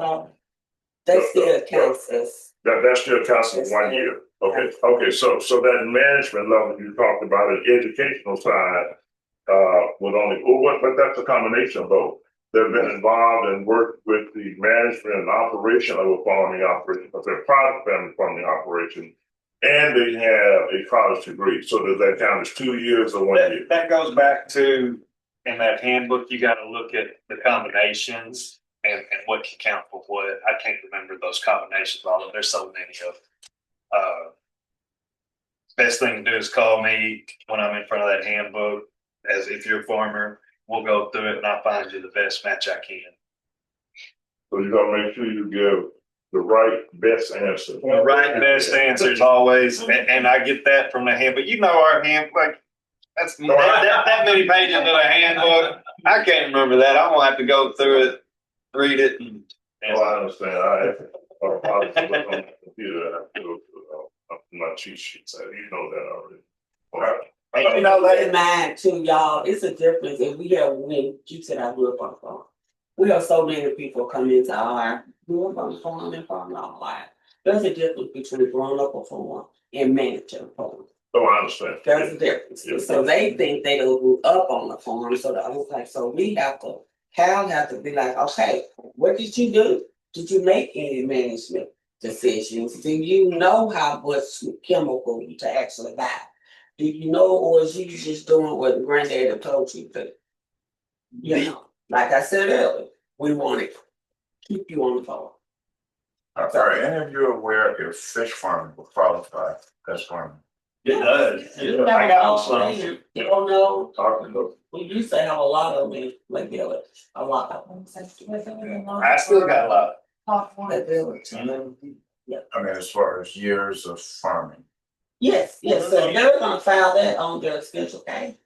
still counts as that still counts as 1 year. Okay. So that management level you talked about, an educational side, would only, but that's a combination of both. They've been involved and worked with the management and operation of a farming operation, because they're part of the family farming operation, and they have a college degree. So does that count as 2 years or 1 year? That goes back to in that handbook, you got to look at the combinations and what can count for what. I can't remember those combinations of all of them. There's so many of them. Best thing to do is call me when I'm in front of that handbook. As if you're a farmer, we'll go through it and I'll find you the best match I can. So you gotta make sure you give the right best answer. The right best answer is always, and I get that from the handbook. You know our hand, like that's that many pages in a handbook. I can't remember that. I'm gonna have to go through it, read it, and Oh, I understand. I look on the computer and I have to go to my cheat sheets. You know that already. All right. And you know, keep in mind too, y'all, it's a difference if we have, when you said I grew up on the farm. We have so many people come into our, grew up on the farm and farm all life. There's a difference between growing up a farm and managing a farm. Oh, I understand. There's a difference. Yeah. So they think they don't grew up on the farm, so I was like, so we have to, Cal have to be like, okay, what did you do? Did you make any management decisions? Do you know how much chemical to actually buy? Do you know, or is you just doing what granddaddy told you to? You know, like I said earlier, we want to keep you on the farm. Are any of you aware if fish farming will qualify as farming? it does. You I got all some. you don't know. Talking We used to have a lot of them, like village, a lot of them. I still got a lot. That village. I mean, as far as years of farming. Yes, so they're gonna file that on their Schedule A.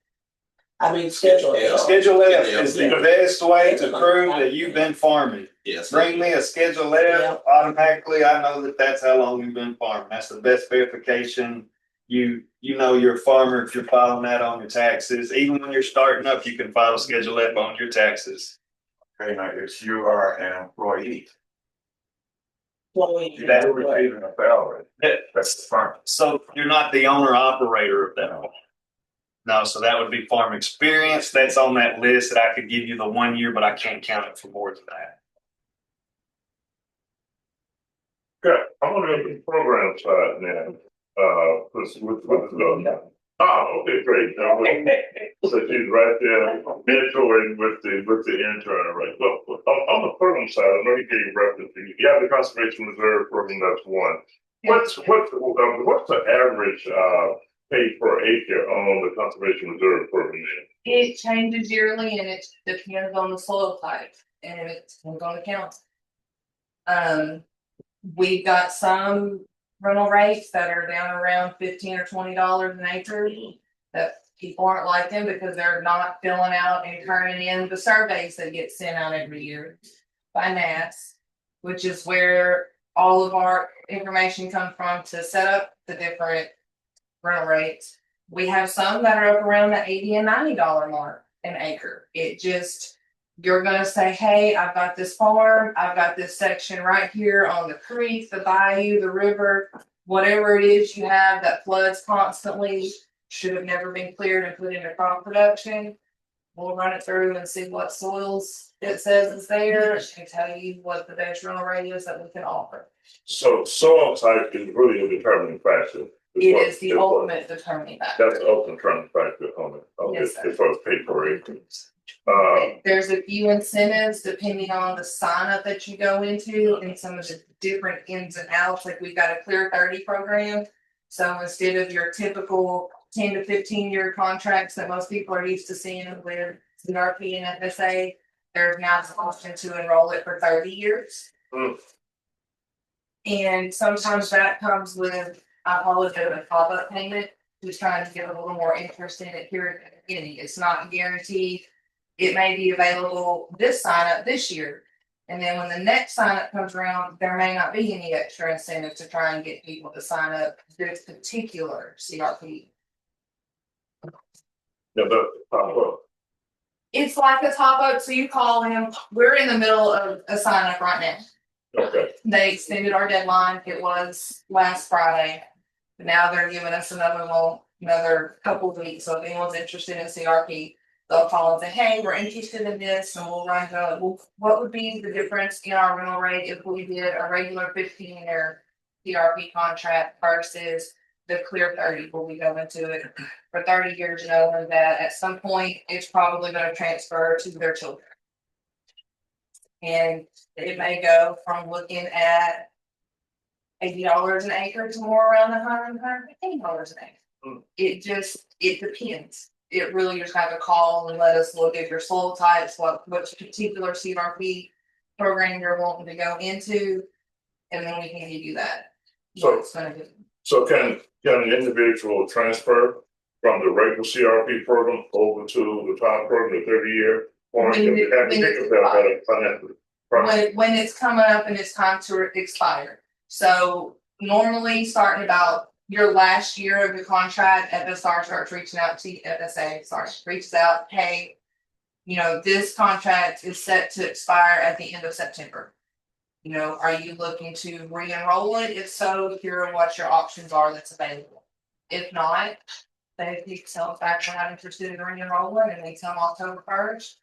I mean, Schedule L. Schedule F is the best way to prove that you've been farming. Yes. Bring me a Schedule F, Yeah. automatically I know that that's how long you've been farming. That's the best verification. You know you're a farmer if you're filing that on your taxes. Even when you're starting up, you can file a Schedule F on your taxes. Okay, now if you are an employee, Employee. you're receiving a salary. That's the farm. So you're not the owner operator of that farm. No, so that would be farm experience. That's on that list that I could give you the 1 year, but I can't count it for more than that. Okay, I'm gonna go to the program side now. Okay, great. So she's right there mentoring with the intern, right? Well, on the program side, I know you gave reference to, you have the conservation reserve program, that's one. What's the average pay per acre on the conservation reserve program? It changes yearly and it depends on the soil type and it's on the county. We've got some rental rates that are down around $15 or $20 an acre that people aren't liking because they're not filling out and turning in the surveys that get sent out every year by NAS, which is where all of our information comes from to set up the different rental rates. We have some that are up around the $80 and $90 mark an acre. It just, you're gonna say, hey, I've got this farm, I've got this section right here on the creek, the bayou, the river, whatever it is you have that floods constantly, should have never been cleared and put into crop production. We'll run it through and see what soils it says is there and tell you what the best rental rate is that we can offer. So soil type is really a determining factor. It is the ultimate determining factor. That's the ultimate determining factor on it. Yes, sir. As far as pay per acre. There's a few incentives depending on the sign up that you go into and some of the different ins and outs. Like we've got a Clear 30 program. So instead of your typical 10 to 15 year contracts that most people are used to seeing with CRP and FSA, there's now the option to enroll it for 30 years. And sometimes that comes with, I call it a pop-up payment, just trying to get a little more interest in it here at the beginning. It's not guaranteed. It may be available this sign up this year. And then when the next sign up comes around, there may not be any extra incentive to try and get people to sign up this particular CRP. Yeah, but It's like a top up, so you call them. We're in the middle of a sign up right now. okay. They extended our deadline. It was last Friday. But now they're giving us another couple of weeks. So if anyone's interested in CRP, they'll call and say, hey, we're interested in this, and we'll run go, well, what would be the difference in our rental rate if we did a regular 15-year CRP contract versus the Clear 30? Will we go into it for 30 years knowing that at some point it's probably going to transfer to their children? And it may go from looking at $80 an acre to more around $115 an acre. It depends. It really just have to call and let us look at your soil types, what particular CRP program you're wanting to go into, and then we can give you that. So- It's gonna be- So can an individual transfer from the regular CRP program over to the top program, the 30-year? Or When can it- they have when to it's take that financial? when it's coming up and it's time to expire. So normally starting about your last year of the contract, FSR starts reaching out to FSA, reaches out, hey, you know, this contract is set to expire at the end of September. You know, are you looking to re-enroll it? If so, here are what your options are that's available. If not, they tell the fact we're not interested in re-enrolling and they tell them October 1st.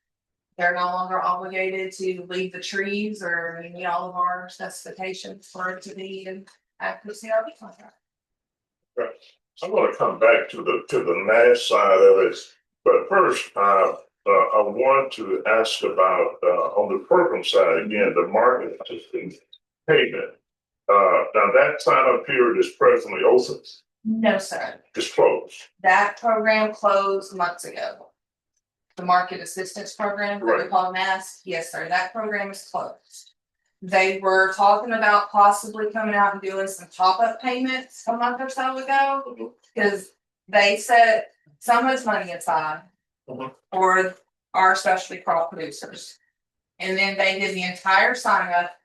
They're no longer obligated to leave the trees or meet all of our specifications for it to be an active CRP contract. I'm gonna come back to the NASH side of it, but first, I want to ask about, on the program side, again, the market assistance payment. Now that sign-up period is presently open, No, sir. it's closed. That program closed months ago. The market assistance program, what we Right. call MAS, yes, sir, that program is closed. They were talking about possibly coming out and doing some top-up payments a month or so ago. Cause they set so much money aside Mhm. for our specialty crop producers. And then they did the entire sign up,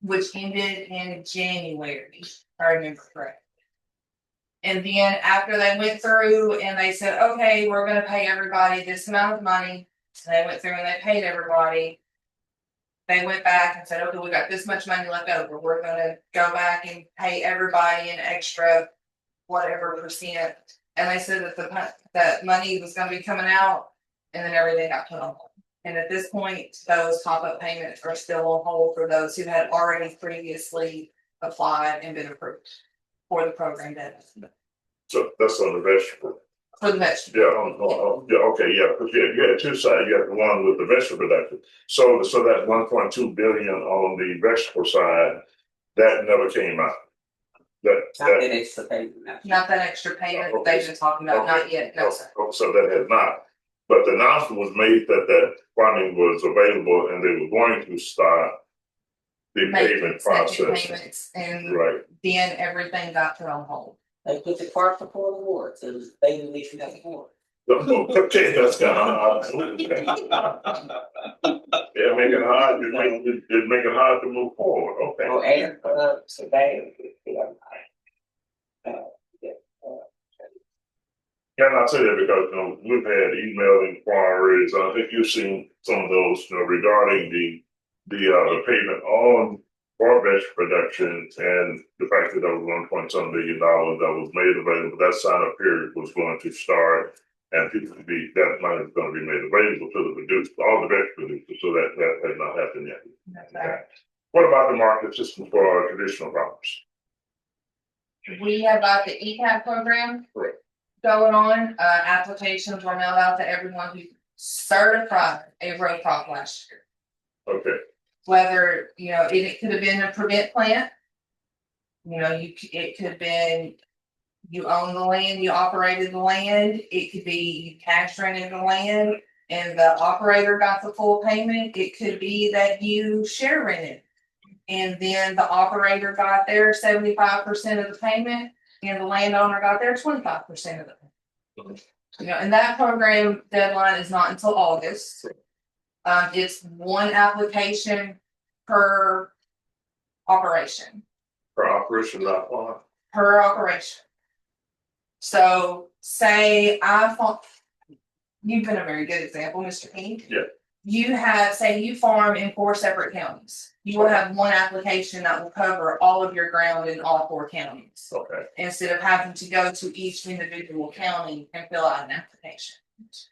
which ended in January, if I remember correctly. And then after they went through and they said, okay, we're gonna pay everybody this amount of money, so they went through and they paid everybody. They went back and said, okay, we got this much money left over, we're gonna go back and pay everybody an extra whatever percent. And they said that that money was gonna be coming out, and then everything got put on hold. And at this point, those top-up payments are still on hold for those who had already previously applied and been approved for the program that. So that's on the vegetable. For the vegetable. Yeah, okay, yeah, because you had two sides, you had the one with the vegetable production. So that 1.2 billion on the vegetable side, that never came out. Not that extra payment. Not that extra payment they've been talking about, not yet, no, sir. So that has not. But the announcement was made that funding was available and they were going to start the Making payment second process. payments, and Right. then everything got put on hold. They put the cart before the horse, and they didn't even have a horse. Okay, that's kind of hard. Yeah, make it hard, it make it hard to move forward, okay. Or air, today. Can I say that because, we've had email inquiries, I think you've seen some of those, regarding the payment on for vegetable production and the fact that there was $1.7 billion that was made available, that sign-up period was going to start. And that money is going to be made available to the producers, all the vegetable producers, so that has not happened yet. Okay. What about the market system for our traditional crops? We have got the ECAP program. Correct. Going on, applications were mailed out to everyone who certified a row crop last year. Okay, Whether, it could have been a prevent plant. It could have been, you own the land, you operated the land, it could be you cash rented the land and the operator got the full payment, it could be that you share rented. And then the operator got their 75% of the payment and the landowner got their 25% of it. And that program deadline is not until August. It's one application per operation. for operation not one. Per operation. So say you've been a very good example, Mr. King. Yeah. You have, say you farm in 4 separate counties. You will have one application that will cover all of your ground in all 4 counties. Okay, Instead of having to go to each individual county and fill out an application.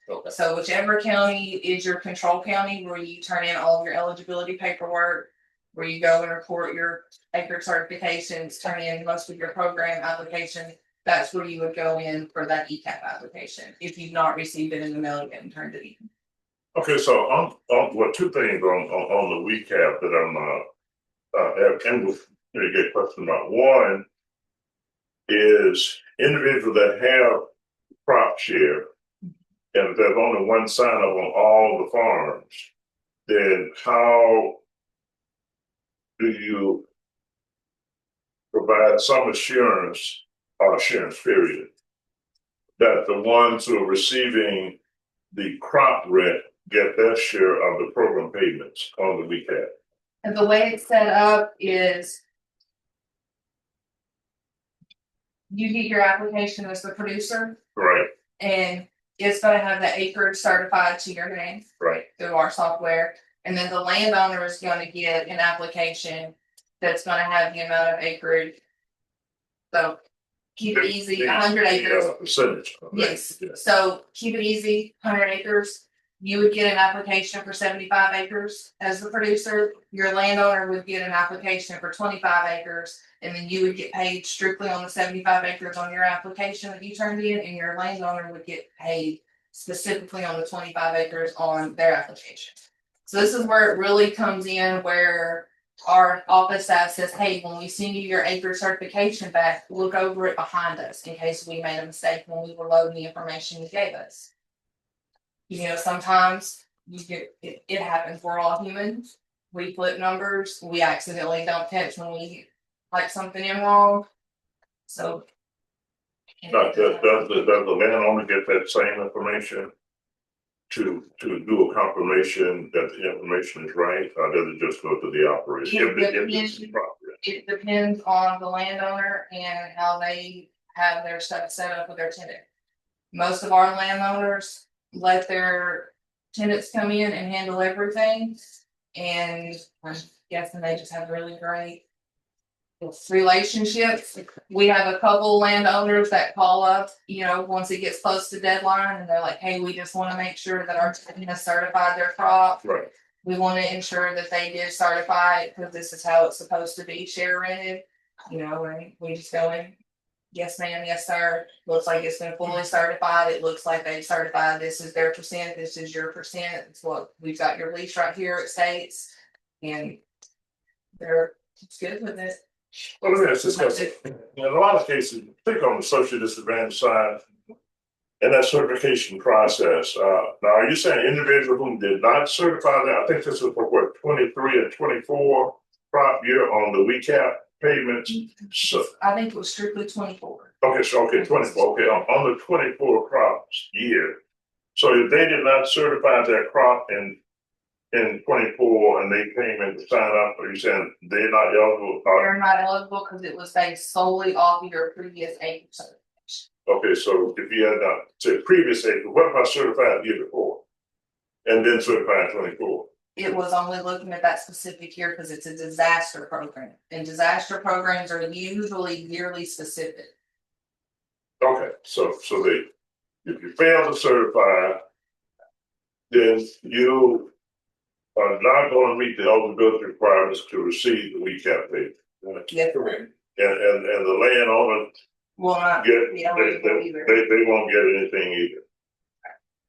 okay, So whichever county is your control county where you turn in all of your eligibility paperwork, where you go and report your acre certifications, turn in most of your program application, that's where you would go in for that ECAP application. If you've not received it in the mail yet and turned it in. Okay, so well, two things on the recap that and we'll get a question about. One is individuals that have crop share, and if there's only one sign up on all the farms, then how do you provide some assurance or assurance period that the ones who are receiving the crop rent get their share of the program payments on the recap? And the way it's set up is you get your application as the producer Right, and it's gonna have the acreage certified to your name right. through our software. And then the landowner is gonna get an application that's gonna have the amount of acreage. So keep it easy, 100 acres. Percentage. Yes, Yeah. so keep it easy, 100 acres. You would get an application for 75 acres as the producer. Your landowner would get an application for 25 acres. And then you would get paid strictly on the 75 acres on your application that you turned in, and your landowner would get paid specifically on the 25 acres on their application. So this is where it really comes in, where our office staff says, hey, when we send you your acre certification back, look over it behind us in case we made a mistake when we were loading the information you gave us. You know, sometimes it happens. We're all humans. We flip numbers. We accidentally don't catch when we type something in wrong. So. Does the landowner get that same information to do a confirmation that the information is right, or does it just go to the operator? It depends on the landowner and how they have their stuff set up with their tenant. Most of our landowners let their tenants come in and handle everything. And I'm guessing they just have really great relationships. We have a couple landowners that call up, you know, once it gets close to deadline, and they're like, hey, we just want to make sure that our tenant has certified their crop. Right. We want to ensure that they did certify it because this is how it's supposed to be share rented, you know, and we just go in. Yes, ma'am. Yes, sir. Looks like it's been fully certified. It looks like they certified. This is their percent. This is your percent. It's what we've got your lease right here. It states, and they're good with it. Well, let me ask this question. In a lot of cases, particularly on the social disadvantaged side, in that certification process, now are you saying individuals who did not certify that? I think this is for what, 23 and 24 crop year on the recap payments. So I think it was strictly 24. okay, so 24. Okay, on the 24 crops year. So if they did not certify their crop in 24 and they came in to sign up, are you saying they're not eligible? They're not eligible because it was based solely off of your previous acre certification. Okay, so if you had say previous acre, what about certified the year before? And then certified 24? It was only looking at that specific year because it's a disaster program. And disaster programs are usually yearly specific. Okay, so they, if you fail to certify, then you are not going to meet the eligibility requirements to receive the recap payment. Yes, correct. And the landowner Will not get be eligible either. they won't get anything either.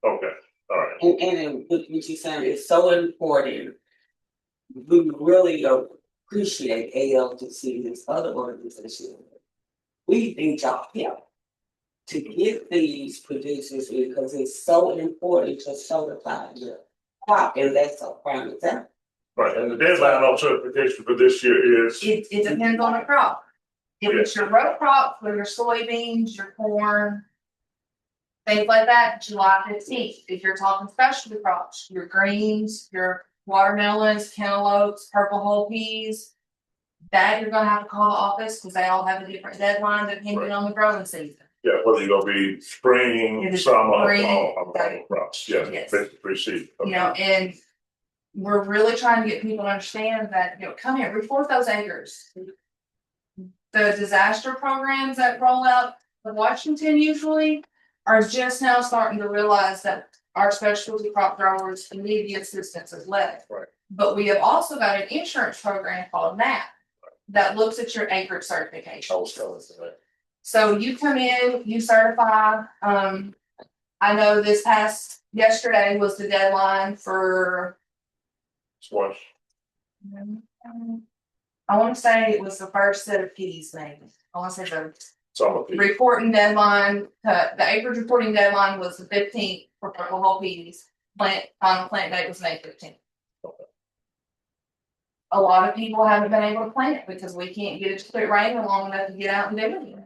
Okay, all right. And what you're saying is so important. We really appreciate ALCDC and this other organization. We need y'all help to get these producers because it's so important to certify your crop, and that's a prime example. Right, and the deadline on certification for this year is? It depends on the crop. If it's your row crop for your soybeans, your corn, things like that, July 15th. If you're talking specialty crops, your greens, your watermelons, cantaloupes, purple whole peas, that you're gonna have to call the office because they all have a different deadline depending on the growing season. Yeah, whether you're gonna be spring, summer, all crops, yes, Yes. basically seed. Okay. You know, and we're really trying to get people to understand that, you know, come here, report those acres. The disaster programs that roll out of Washington usually are just now starting to realize that our specialty crop growers need the assistance as well. Right. But we have also got an insurance program called NAP that looks at your acreage certification. So you come in, you certify, I know yesterday was the deadline for, Squash. I wanna say it was the first set of keys maybe. I wanna say the Some of it. reporting deadline, the acreage reporting deadline was the 15th for purple whole peas. Final plant date was May 15th. A lot of people haven't been able to plant because we can't get it to quit raining long enough to get out and do anything.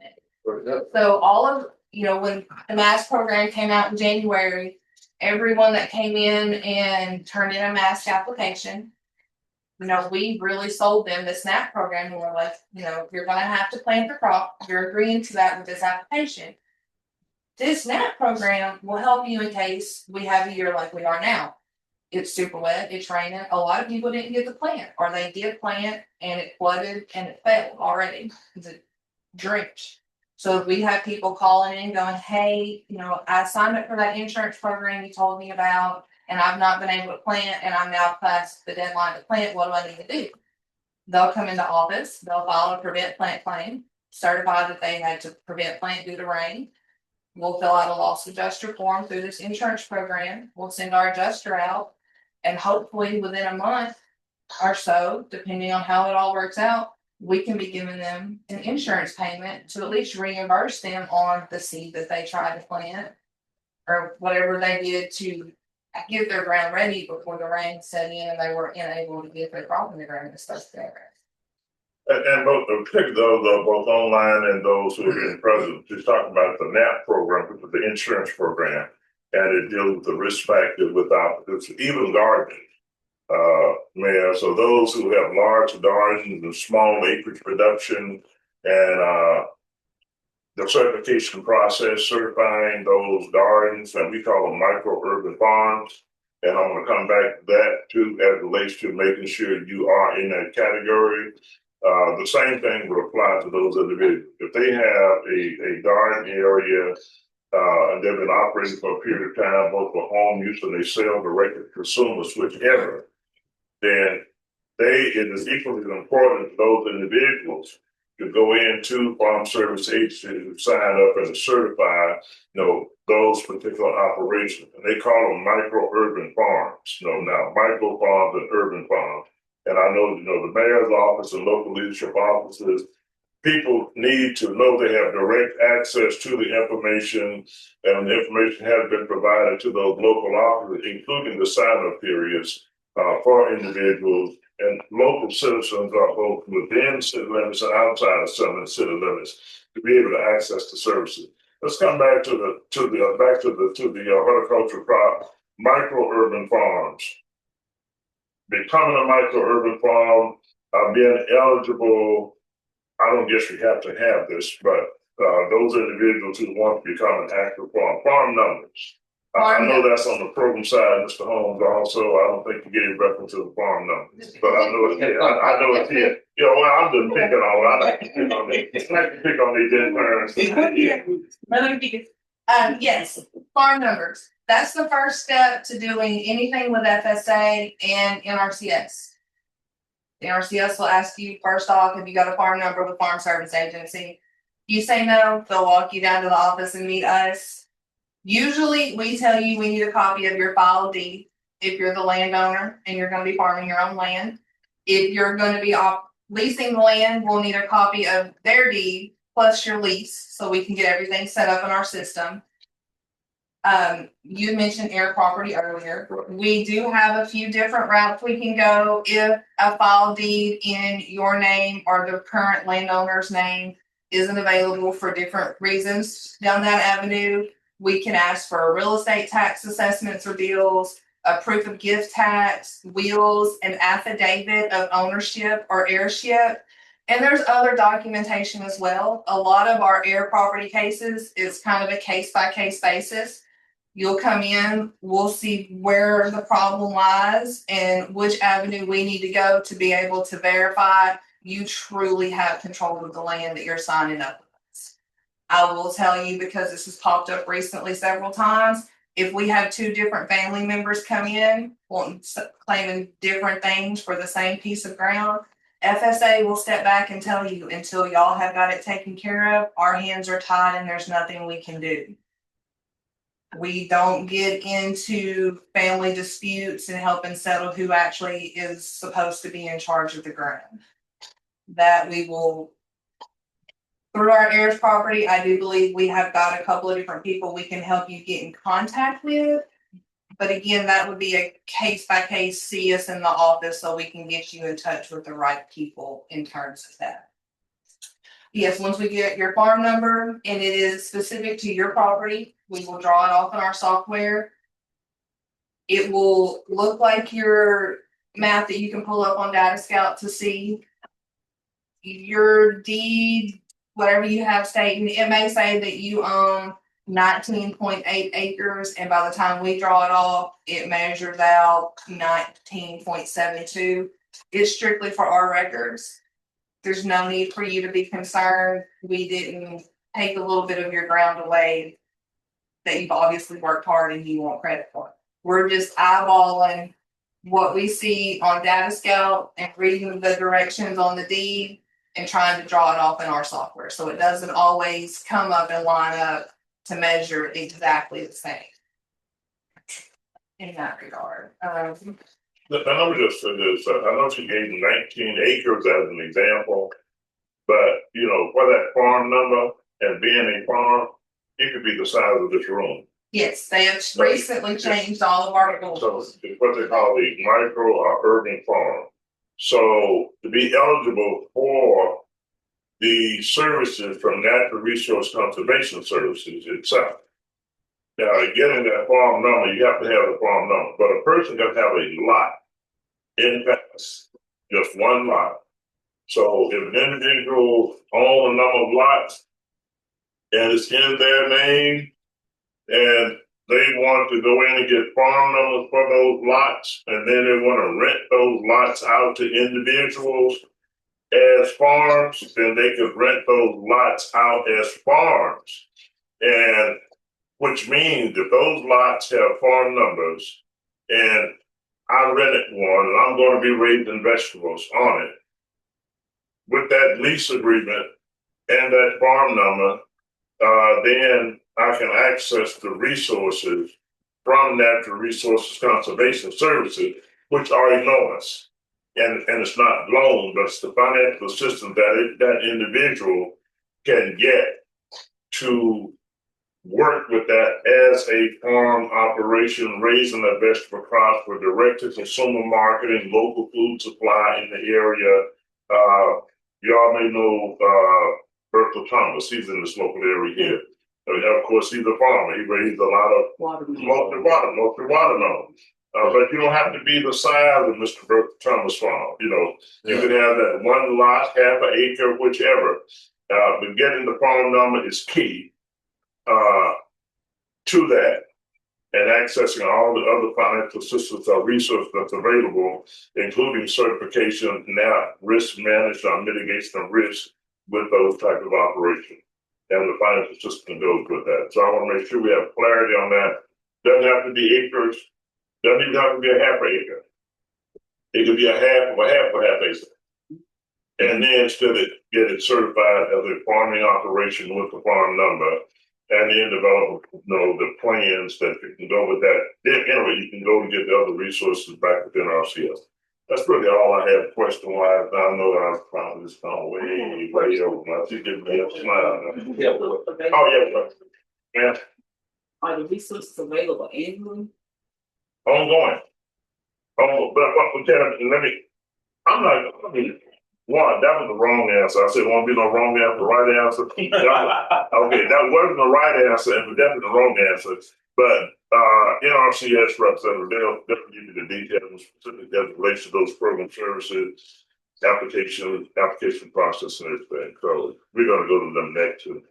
So all of, when the mask program came out in January, everyone that came in and turned in a mask application, we really sold them the SNAP program and we're like, you're gonna have to plant the crop. You're agreeing to that with this application. This SNAP program will help you in case we have a year like we are now. It's super wet, it's raining. A lot of people didn't get the plant, or they did plant and it flooded and it failed already because it drenched. So we have people calling in going, hey, I signed up for that insurance program you told me about, and I've not been able to plant, and I'm now past the deadline to plant. What do I need to do? They'll come into office, they'll file a prevent plant claim, certify that they had to prevent plant due to rain. We'll fill out a loss adjuster form through this insurance program. We'll send our adjuster out, and hopefully within a month or so, depending on how it all works out, we can be giving them an insurance payment to at least reimburse them on the seed that they tried to plant or whatever they did to get their ground ready before the rain set in and they were unable to get their crop in the ground and stuff there. And both, particularly those both online and those who are in present, just talking about the NAP program, which is the insurance program, and it deals with the risk factor without even gardening. Mayor, so those who have large gardens and small acreage production and the certification process, certifying those gardens, and we call them micro urban farms. And I'm going to come back to that too, as it relates to making sure you are in that category. The same thing would apply to those individuals. If they have a garden area and they've been operating for a period of time, both for home use and they sell direct to consumers, whichever, then it is equally important to those individuals to go into farm service agencies to sign up and to certify, those particular operations. And they call them micro urban farms. Now micro farms and urban farms. And I know, the mayor's office and local leadership offices, people need to know they have direct access to the information, and the information has been provided to those local offices, including the sign-up periods for individuals, and local citizens are both within city limits and outside of some city limits to be able to access the services. Let's come back to the horticultural crop, micro urban farms. Becoming a micro urban farm, being eligible, I don't guess you have to have this, but those individuals who want to become an active farm numbers. I know that's on the program side, Mr. Holmes. Also, I don't think you gave reference to the farm numbers, but I know it's here. I know it's here. I'm just picking on. I like to pick on these. I like to pick on these interns. Yes, farm numbers. That's the first step to doing anything with FSA and NRCS. The NRCS will ask you first off, have you got a farm number with Farm Service Agency? You say no, they'll walk you down to the office and meet us. Usually we tell you we need a copy of your file deed if you're the landowner and you're going to be farming your own land. If you're going to be leasing the land, we'll need a copy of their deed plus your lease so we can get everything set up in our system. You mentioned air property earlier. We do have a few different routes we can go if a file deed in your name or the current landowner's name isn't available for different reasons down that avenue. We can ask for real estate tax assessments or deals, a proof of gift tax, wills, an affidavit of ownership or heirship. And there's other documentation as well. A lot of our air property cases is kind of a case by case basis. You'll come in, we'll see where the problem lies and which avenue we need to go to be able to verify you truly have control of the land that you're signing up with. I will tell you, because this has popped up recently several times, if we have two different family members come in claiming different things for the same piece of ground, FSA will step back and tell you, until y'all have got it taken care of, our hands are tied and there's nothing we can do. We don't get into family disputes and helping settle who actually is supposed to be in charge of the ground. That we will. Through our heirs property, I do believe we have got a couple of different people we can help you get in contact with. But again, that would be a case by case, see us in the office so we can get you in touch with the right people in terms of that. Yes, once we get your farm number and it is specific to your property, we will draw it off in our software. It will look like your map that you can pull up on Data Scout to see your deed, whatever you have stating. It may say that you own 19.8 acres, and by the time we draw it off, it measures out 19.72. It's strictly for our records. There's no need for you to be concerned. We didn't take a little bit of your ground away that you've obviously worked hard and you want credit for. We're just eyeballing what we see on Data Scout and reading the directions on the deed and trying to draw it off in our software. So it doesn't always come up and line up to measure exactly the same. In that regard. The number just said this, I know she gave 19 acres as an example, but you know, for that farm number and being a farm, it could be the size of this room. Yes, they have recently changed all of our rules. So it's what they call the micro or urban farm. So to be eligible for the services from Natural Resource Conservation Services itself. Now, getting that farm number, you have to have the farm number, but a person can have a lot in Paris, just one lot. So if an individual owns a number of lots and it's in their name and they want to go in and get farm numbers for those lots, and then they want to rent those lots out to individuals as farms, then they could rent those lots out as farms. And which means if those lots have farm numbers and I rented one and I'm going to be raising vegetables on it, with that lease agreement and that farm number, then I can access the resources from Natural Resources Conservation Services, which are enormous. And it's not loan, but it's the financial assistance that individual can get to work with that as a farm operation, raising the vegetable crops for direct-to-consumer marketing, local food supply in the area. Y'all may know Bertha Thomas. He's in this local area here. Of course, he's a farmer. He raised a lot of mostly watermelons. But you don't have to be the size of Mr. Bertha Thomas farm. You know, you can have that one lot, half an acre, whichever. But getting the farm number is key to that, and accessing all the other financial assistance or resources that's available, including certification, now risk management, mitigation of risk with those type of operations. And the financial system goes with that. So I want to make sure we have clarity on that. Doesn't have to be acres, doesn't even have to be a half acre. It could be a half of a half acre. And then instead of get it certified as a farming operation with the farm number, and then develop, the plans that you can go with that. Then anyway, you can go and get the other resources back within RCS. That's really all I have question-wise. I know that I'm probably just gone way over my she's giving me a smile. Yeah. Are the resources available annually? Ongoing. One, that was the wrong answer. I said, won't be no wrong answer, right answer. Okay, that wasn't the right answer, and definitely the wrong answer. But NRCS representative, they'll definitely give you the details, specific as it relates to those program services, application process, and everything. So we're going to go to them next to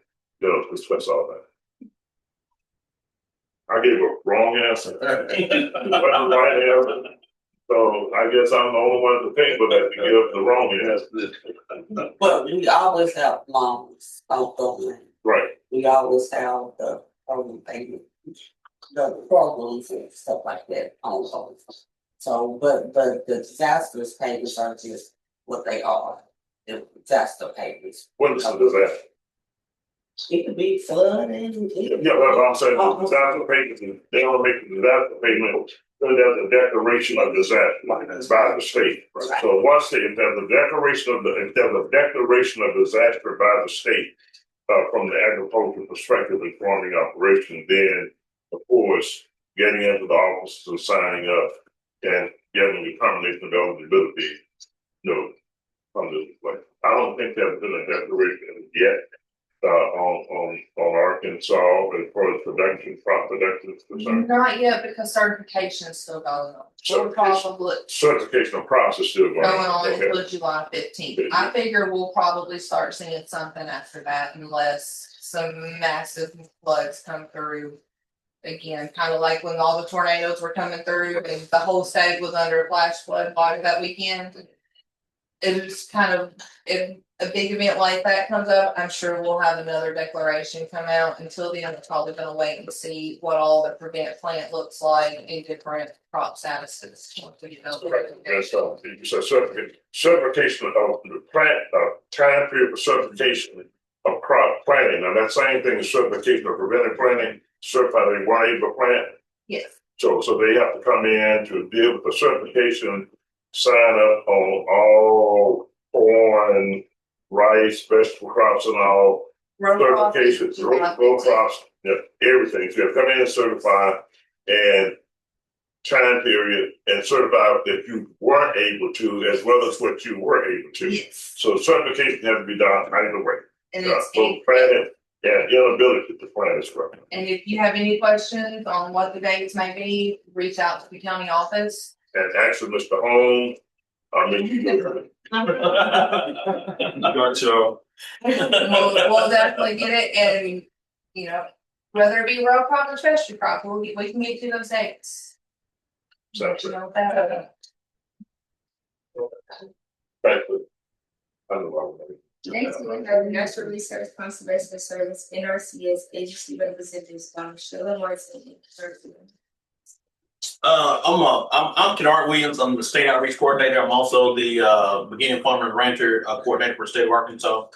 discuss all that. I gave a wrong answer. It wasn't the right answer. So I guess I'm the only one to think for that to give the wrong answer. But we always have loans on the Right. We always have the programs and stuff like that on those. So, but the disastrous payments are just what they are. The disaster payments. What is a disaster? It could be flooding. Yeah, that's what I'm saying, disaster payment, they don't make the disaster payment, so there's a declaration of disaster by the state. Right. So once if there's a declaration of disaster by the state, from the agricultural perspective and farming operation, then of course, getting into the office and signing up and getting the combination of eligibility, from the, like, I don't think there's been a declaration yet. On Arkansas as far as crop production is concerned. Not yet, because certification is still going on. We'll probably Certification process still going going on. on Okay. until July 15th. I figure we'll probably start seeing something after that unless some massive floods come through. Again, kind of like when all the tornadoes were coming through and the whole state was under a flash flood water that weekend. It's kind of, if a big event like that comes up, I'm sure we'll have another declaration come out. Until then, I'm probably gonna wait and see what all the prevent plant looks like in different crop statuses. And so you said certification of the plant, time period for certification of crop planting. Now that same thing is certification of preventive planting, certify they weren't able to plant. Yes. So they have to come in to deal with the certification, sign up on all corn, rice, vegetable crops and all certifications, row crops, everything. So you have to come in and certify and time period and certify that you weren't able to, as well as what you were able to. Yes. So certification has to be done either way. And it's both planning and inability to plan as well. and if you have any questions on what the dates may be, reach out to the county office. And actually, Mr. Holmes, Gotcha. We'll definitely get it, and whether it be row crop or specialty crop, we can get you those dates. Sounds good. That. Thank you. I don't know. Next, we have Natural Resource Conservation Service, NRCS Agency Representatives, Sheila Martin. I'm Kennard Williams. I'm the state outreach coordinator. I'm also the beginning farmer and rancher coordinator for the state of Arkansas.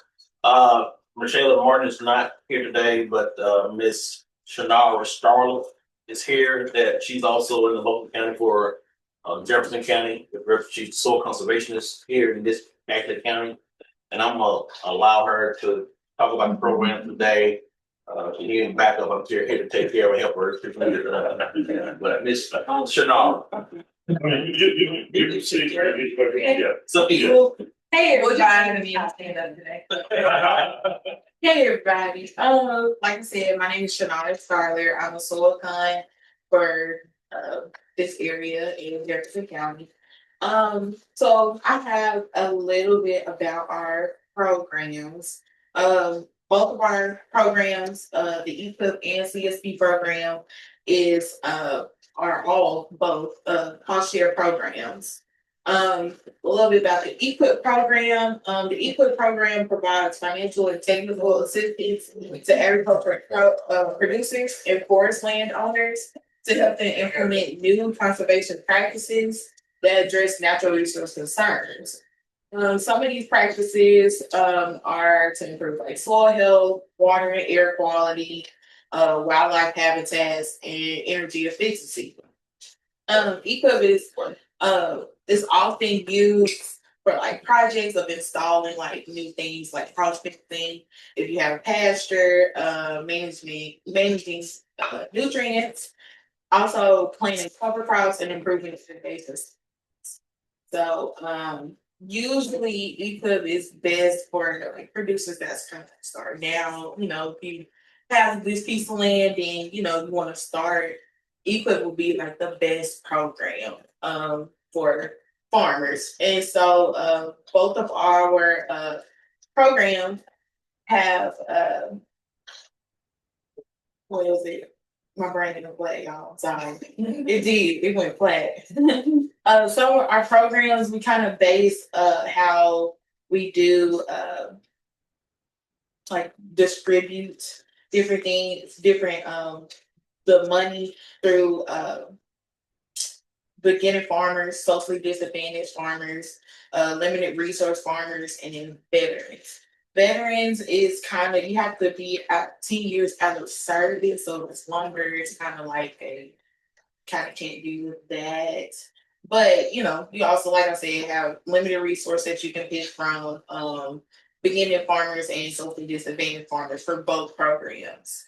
Michelle Martin is not here today, but Miss Shannara Starlet is here. That she's also in the local county for Jefferson County. She's soil conservationist here in this actual county, and I'm gonna allow her to talk about the program today. She's getting back up. I'm here to take care of and help her. But Miss Shannara. You can see, yeah. So Hey We'll everybody. just stand up today. Hey everybody, like I said, my name is Shannara Starler. I'm a soil con for this area in Jefferson County. So I have a little bit about our programs. Both of our programs, the EQIP and CSP program are all both cost share programs. A little bit about the EQIP program. The EQIP program provides financial and technical assistance to agricultural producers and forest land owners to help them implement new conservation practices that address natural resource concerns. Some of these practices are to improve like soil health, water and air quality, wildlife habitats, and energy efficiency. EQIP is often used for like projects of installing like new things like cross fencing. If you have a pasture, managing nutrients, also planting cover crops and improving irrigation. So usually EQIP is best for like producers that's kind of starting out. If you have this piece of land and you want to start, EQIP will be like the best program for farmers. And so both of our programs have what was it? My brain went flat, y'all. Sorry. It went flat. So our programs, we kind of base how we do like distribute different things, the money through beginning farmers, socially disadvantaged farmers, limited resource farmers, and then veterans. Veterans is kind of, you have to be at 10 years out of service, so if it's longer, it's kind of like a kind of can't do that. But you know, you also, like I said, have limited resources that you can pick from, beginning farmers and socially disadvantaged farmers for both programs.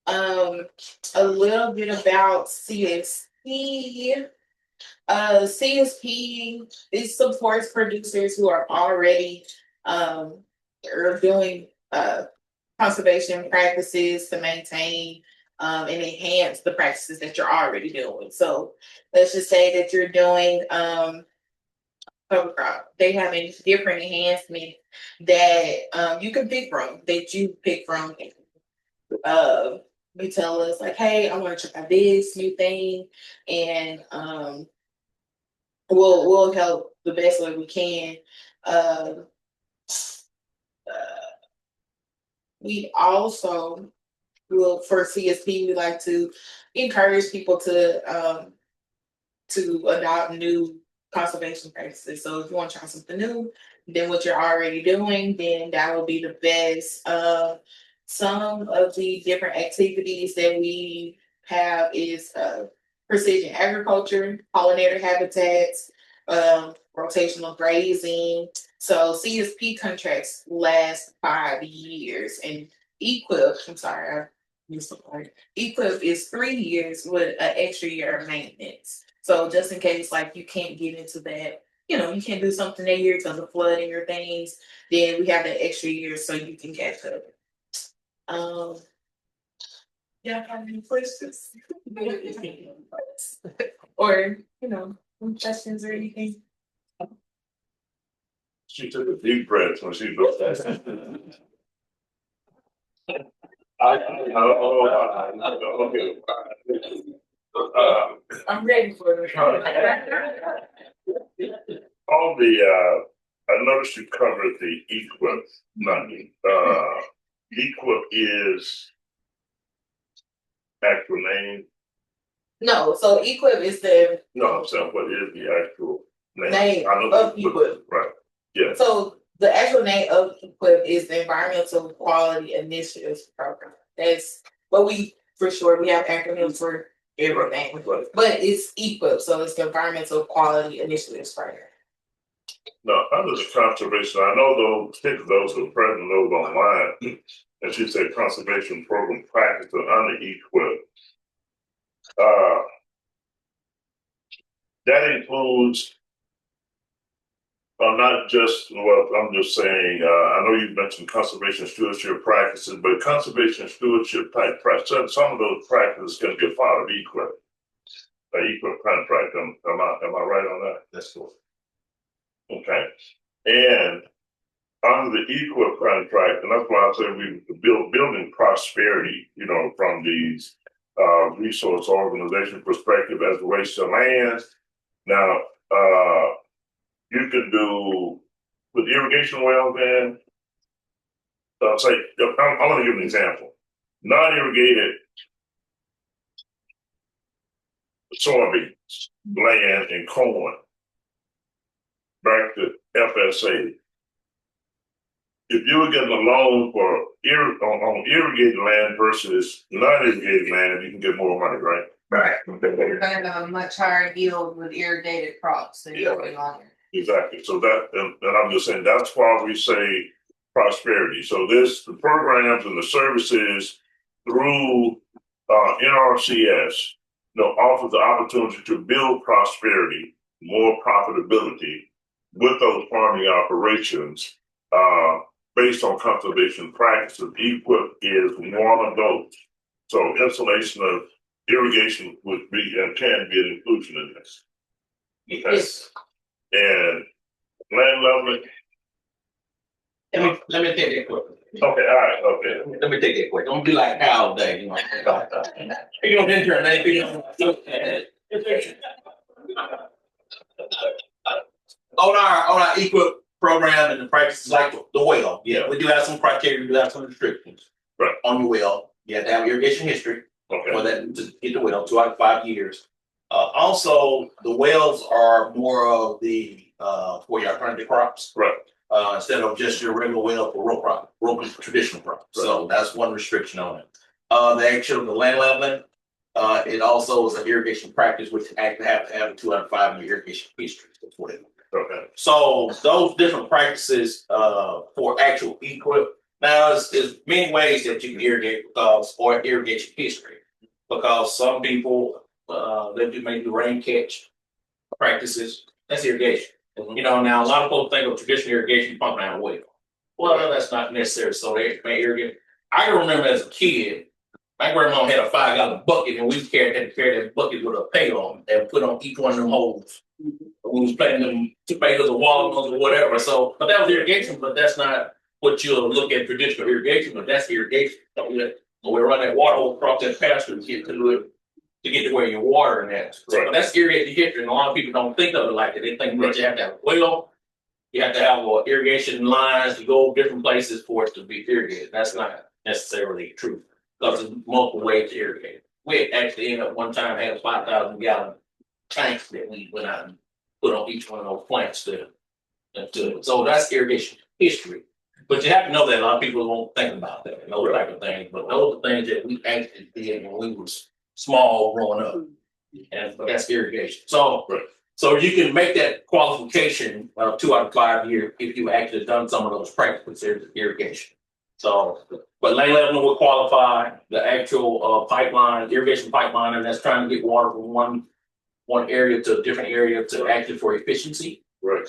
A little bit about CSP. CSP, it supports producers who are already are doing conservation practices to maintain and enhance the practices that you're already doing. So let's just say that you're doing cover crop. They have a different enhancement that you can pick from, that you pick from. You tell us like, hey, I want to try this new thing, and we'll help the best way we can. Uh, we also will, for CSP, we like to encourage people to adopt new conservation practices. So if you want to try something new than what you're already doing, then that will be the best. Some of the different activities that we have is precision agriculture, pollinator habitats, rotational grazing. So CSP contracts last 5 years, and EQIP, I'm sorry, I missed the part. EQIP is 3 years with an extra year of maintenance. So just in case, like, you can't get into that, you know, you can't do something that year because of flooding or things, then we have that extra year so you can catch up. Yeah, have any questions? Or, you know, questions or anything? She took a deep breath when she wrote that. I'm ready for it. On the, I noticed you covered the EQIP money. EQIP is actual name. No, so EQIP is the No, I'm saying what is the actual name I know of EQIP. Right. Yeah. So the actual name of EQIP is the Environmental Quality Initiatives Program. That's what we, for sure, we have acronyms for everything, Right. but it's EQIP, so it's the Environmental Quality Initiatives Program. No, under the conservation, I know those, particularly those who are present, those online, and she said conservation program practice under EQIP. That includes not just, well, I'm just saying, I know you mentioned conservation stewardship practices, but conservation stewardship type practices, some of those practices can be a part of EQIP. EQIP contract, am I right on that? That's cool. Okay. And under the EQIP contract, and that's why I say we building prosperity, you know, from these resource organization perspective as it relates to land. Now, you could do with irrigation wells, man. Say, I'm going to give an example. Non-irrigated soybeans, land, and corn. Back to FSA. If you were getting a loan for on irrigated land versus non-irrigated land, you can get more money, right? Right. You're gonna have a much higher yield with irrigated crops than you're going on. Exactly. So that, and I'm just saying that's why we say prosperity. So the programs and the services through NRCS, offer the opportunity to build prosperity, more profitability with those farming operations, based on conservation practices. EQIP is one of those. So installation of irrigation would be and can be an inclusion in this. Okay. Yes. And land leveling. Let me take that quick. Okay, all right, okay. Let me take that quick. Don't be like Hal Day, you know. You don't enter a name, you know. On our EQIP program and the practices like the well, yeah, we do have some criteria, we do have some restrictions. Right. On the well, you have to have irrigation history. Okay. For that to get the well, 2 out of 5 years. Also, the wells are more of the for your alternative crops. Right. instead of just your regular well for row traditional crop. So that's one restriction on it. The land leveling, it also is an irrigation practice, which actually have to have a 205 year irrigation history. Okay. So those different practices, for actual equip. Now, there's many ways that you can irrigate or irrigation history, because some people, they do maybe rain catch practices. That's irrigation. You know, now a lot of folks think of traditional irrigation pumping out a well. Well, that's not necessary. So they may irrigate. I can remember as a kid, my grandma had a 5 gallon bucket, and we carried that bucket with a pail on and put on each one of them holes. We was planting them tomatoes or watermelons or whatever. So, but that was irrigation, but that's not what you'll look at traditional irrigation, but that's irrigation. So we run that water hole across that pasture to get to where you're watering that. So that's irrigation history, and a lot of people don't think of it like that. They think that you have to have a well, you have to have irrigation lines to go different places for it to be irrigated. That's not necessarily true, because there's multiple ways to irrigate. We actually ended up one time having 5,000 gallon tanks that we went out and put on each one of those plants so that's irrigation history. But you have to know that a lot of people won't think about that and those type of things. But those are things that we actually did when we was small growing up. And that's irrigation. So you can make that qualification 2 out of 5 years if you actually done some of those practices irrigation. So, but lane leveling will qualify. The actual irrigation pipeline, and that's trying to get water from one area to a different area to actually for efficiency. Right.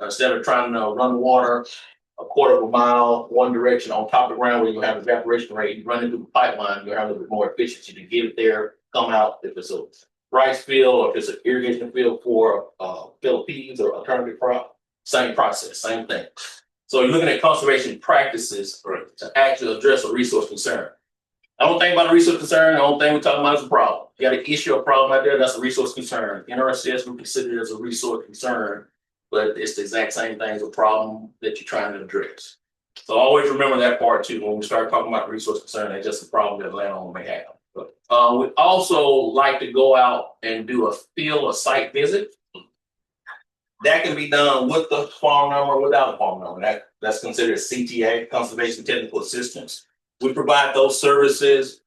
Instead of trying to run water a quarter of a mile one direction on top of the ground where you have evaporation rate, you run it through the pipeline, you have a little bit more efficiency to get it there, come out. If it's a rice field or if it's an irrigation field for Philippines or alternative crop, same process, same thing. So you're looking at conservation practices to actually address a resource concern. I don't think about a resource concern. The only thing we're talking about is a problem. You got an issue or problem out there, that's a resource concern. NRCS we consider it as a resource concern, but it's the exact same thing as a problem that you're trying to address. So always remember that part too. When we start talking about resource concern, it's just a problem that landowner may have. But, we also like to go out and do a site visit. That can be done with the farm number or without a farm number. That's considered CTA, Conservation Technical Assistance. We provide those services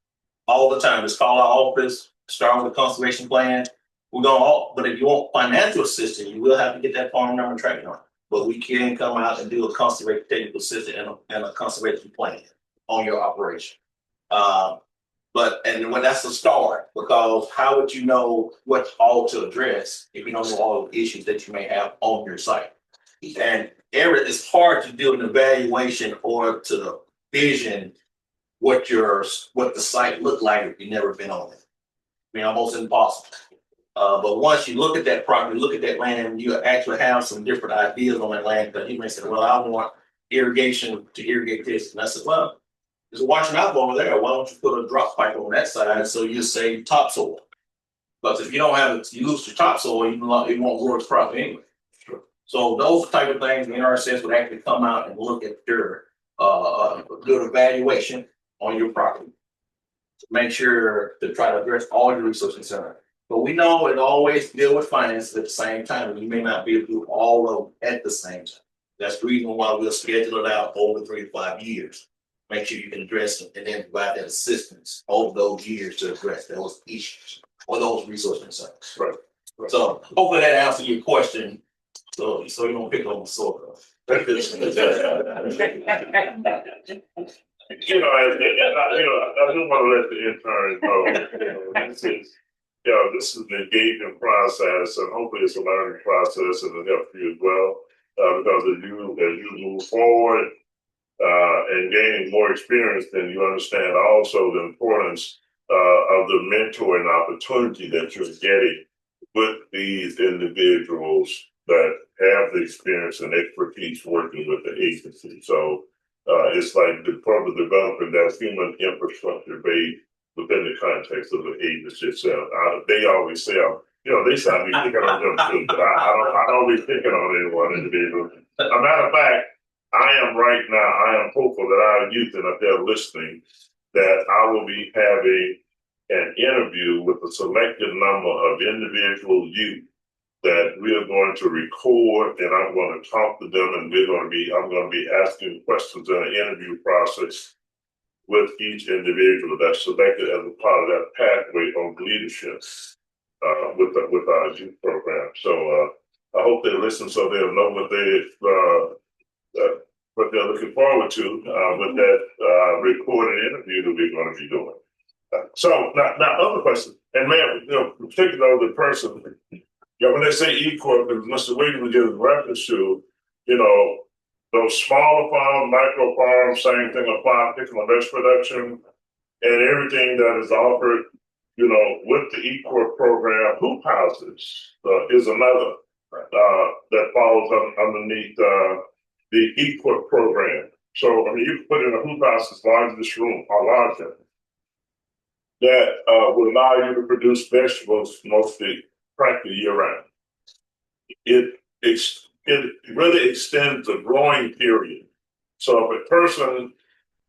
all the time. Just call our office, start with a conservation plan. But if you want financial assistance, you will have to get that farm number and track it on. But we can come out and do a conservation technical assistance and a conservation plan on your operation. When that's the start, because how would you know what all to address if you don't know all the issues that you may have on your site? And it's hard to do an evaluation or to vision what the site looked like if you've never been on it. I mean, almost impossible. But once you look at that property, look at that land, you actually have some different ideas on that land. But you may say, well, I want irrigation to irrigate this. And I said, well, there's a washing out over there. Why don't you put a drop pipe on that side so you save topsoil? Because if you don't have it, you lose your topsoil, it won't grow its crop anyway. So those type of things, the NRCS would actually come out and look at your good evaluation on your property to make sure to try to address all your resource concerns. But we know it always deal with finances at the same time. You may not be able to do all of them at the same time. That's the reason why we'll schedule it out over 3 to 5 years. Make sure you can address them and then provide that assistance over those years to address those issues or those resource concerns. Right. So hopefully that answers your question. So you don't pick on the soil. I just want to let the intern know, this is an engaging process, and hopefully it's a learning process and it'll help you as well. Because as you move forward and gaining more experience, then you understand also the importance of the mentoring opportunity that you're getting with these individuals that have the experience and expertise working with the agency. So it's like the further developing that human infrastructure base within the context of the agency itself. They always say, they say I be picking on them too, but I don't be picking on anyone individual. As a matter of fact, I am hopeful that our youth and if they're listening, that I will be having an interview with a selected number of individual youth that we are going to record, and I'm going to talk to them, and I'm going to be asking questions in an interview process with each individual that's selected as a part of that pathway on leadership with our youth program. So I hope they listen so they'll know what they're looking forward to with that recorded interview that we're going to be doing. So now other question, and man, particularly the person, when they say E-Corp, and Mr. Williams was giving reference to, those smaller farms, micro farms, same thing apply, particular veg production, and everything that is offered, with the E-Corp program. Hoop houses is another that falls underneath the E-Corp program. So, I mean, you can put in a hoop house as large as this room, or larger, that will allow you to produce vegetables mostly practically year round. It really extends the growing period. So if a person,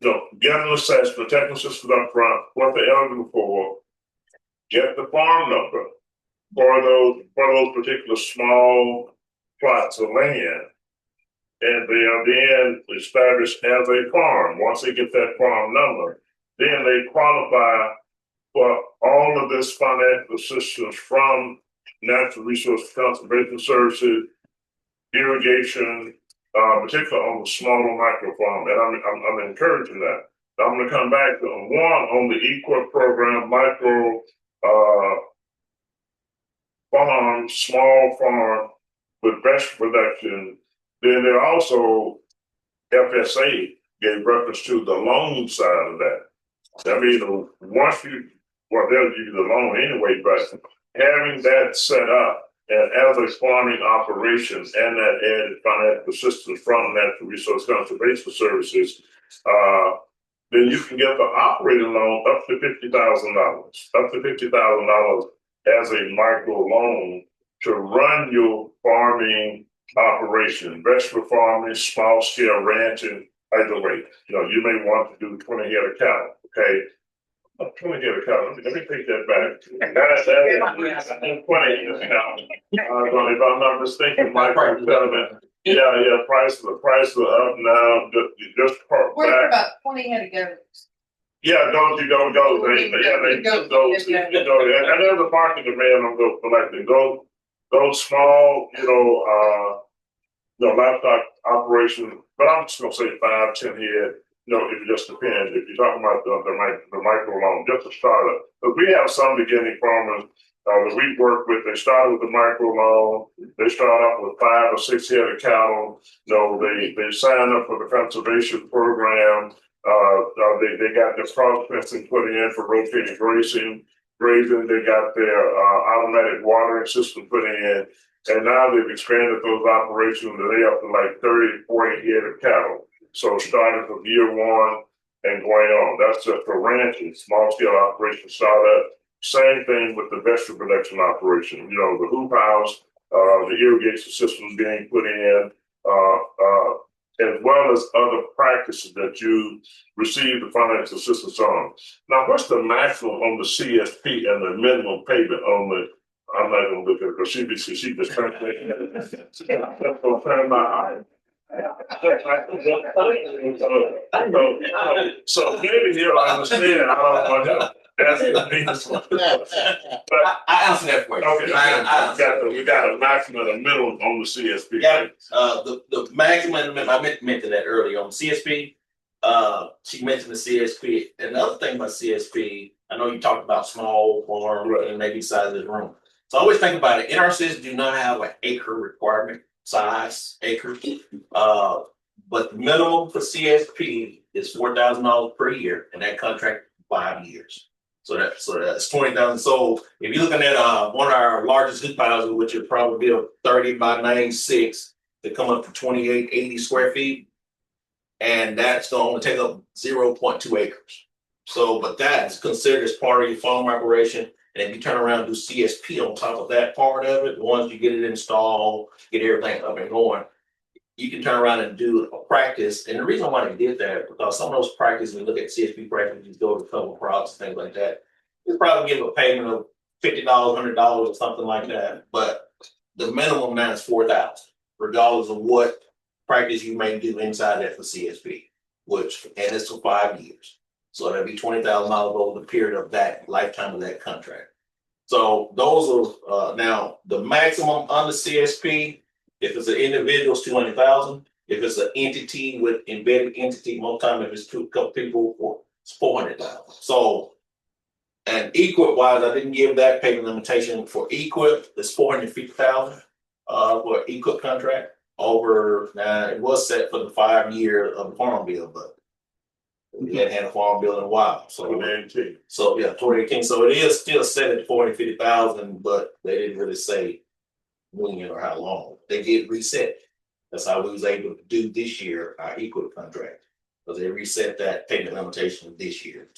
get an assessment, technical assistance up front, what they're eligible for, get the farm number for those particular small plots of land, and they are then established as a farm. Once they get that farm number, then they qualify for all of this financial assistance from Natural Resource Conservation Services, irrigation, particularly on the smaller micro farm, and I'm encouraging that. I'm going to come back to one on the E-Corp program, micro farm, small farm with vegetable production. Then there also FSA gave reference to the loan side of that. I mean, once they'll give you the loan anyway, but having that set up and as a farming operation and that added financial assistance from Natural Resource Conservation Services, then you can get the operating loan up to $50,000, as a micro loan to run your farming operation, vegetable farming, small scale ranching. Either way, you may want to do 20 head of cattle, okay? 20 head of cattle. Let me take that back. That's 20 head of cattle. If I'm not mistaken, micro settlement. Yeah, prices are up now. Just park We're back. about 20 head of goats. Yeah, go. And there's a market demand on those collecting. Those small, livestock operations, but I'm just gonna say 5, 10 head. It just depends. If you're talking about the micro loan, just a startup. But we have some beginning farmers that we work with. They started with the micro loan. They start off with 5 or 6 head of cattle. They sign up for the conservation program. They got their cross fencing put in for rotating grazing. They got their automatic watering system put in. And now they've expanded those operations and they up to like 30, 40 head of cattle. So starting from year one and going on. That's just for ranching, small scale operation startup. Same thing with the vegetable production operation. The hoop house, the irrigation systems being put in, as well as other practices that you receive the financial assistance on. Now, what's the maximum on the CSP and the minimum payment on the? I'm not going to look at it because she just turned my eye. So maybe he'll understand. I don't want to ask the But I answer that question. Okay, we got a maximum and a minimum on the CSP. Yeah, the maximum and the minimum, I mentioned that earlier on CSP. She mentioned the CSP. Another thing about CSP, I know you talked about small farm and maybe size of the room. So I always think about it. NRCs do not have an acre requirement, size, acre. But the minimum for CSP is $4,000 per year, and that contract 5 years. So that's 20,000. So if you're looking at one of our largest hoop houses, which would probably be a 30 by 96, they come up to 2880 square feet, and that's going to only take up 0.2 acres. So, but that's considered as part of your farm operation. And if you turn around and do CSP on top of that part of it, once you get it installed, get everything up and going, you can turn around and do a practice. And the reason why they did that, because some of those practices, when you look at CSP practices, you go to cover crops and things like that, you probably give a payment of $50, $100 or something like that. But the minimum now is 4,000, regardless of what practice you may do inside that for CSP, which, and it's for 5 years. So that'd be $20,000 over the period of that lifetime of that contract. So those are, now, the maximum under CSP, if it's an individual, it's 200,000. If it's an entity with embedded entity, most time if it's couple people, it's 400,000. So, and equip wise, I didn't give that payment limitation for equip. It's 450,000 for equip contract over. Now it was set for the 5 year of the farm bill, but we hadn't had a farm bill in a while. So 2018. So yeah, 2018. So it is still set at 450,000, but they didn't really say when or how long. They did reset. That's how we was able to do this year our equip contract, because they reset that payment limitation this year,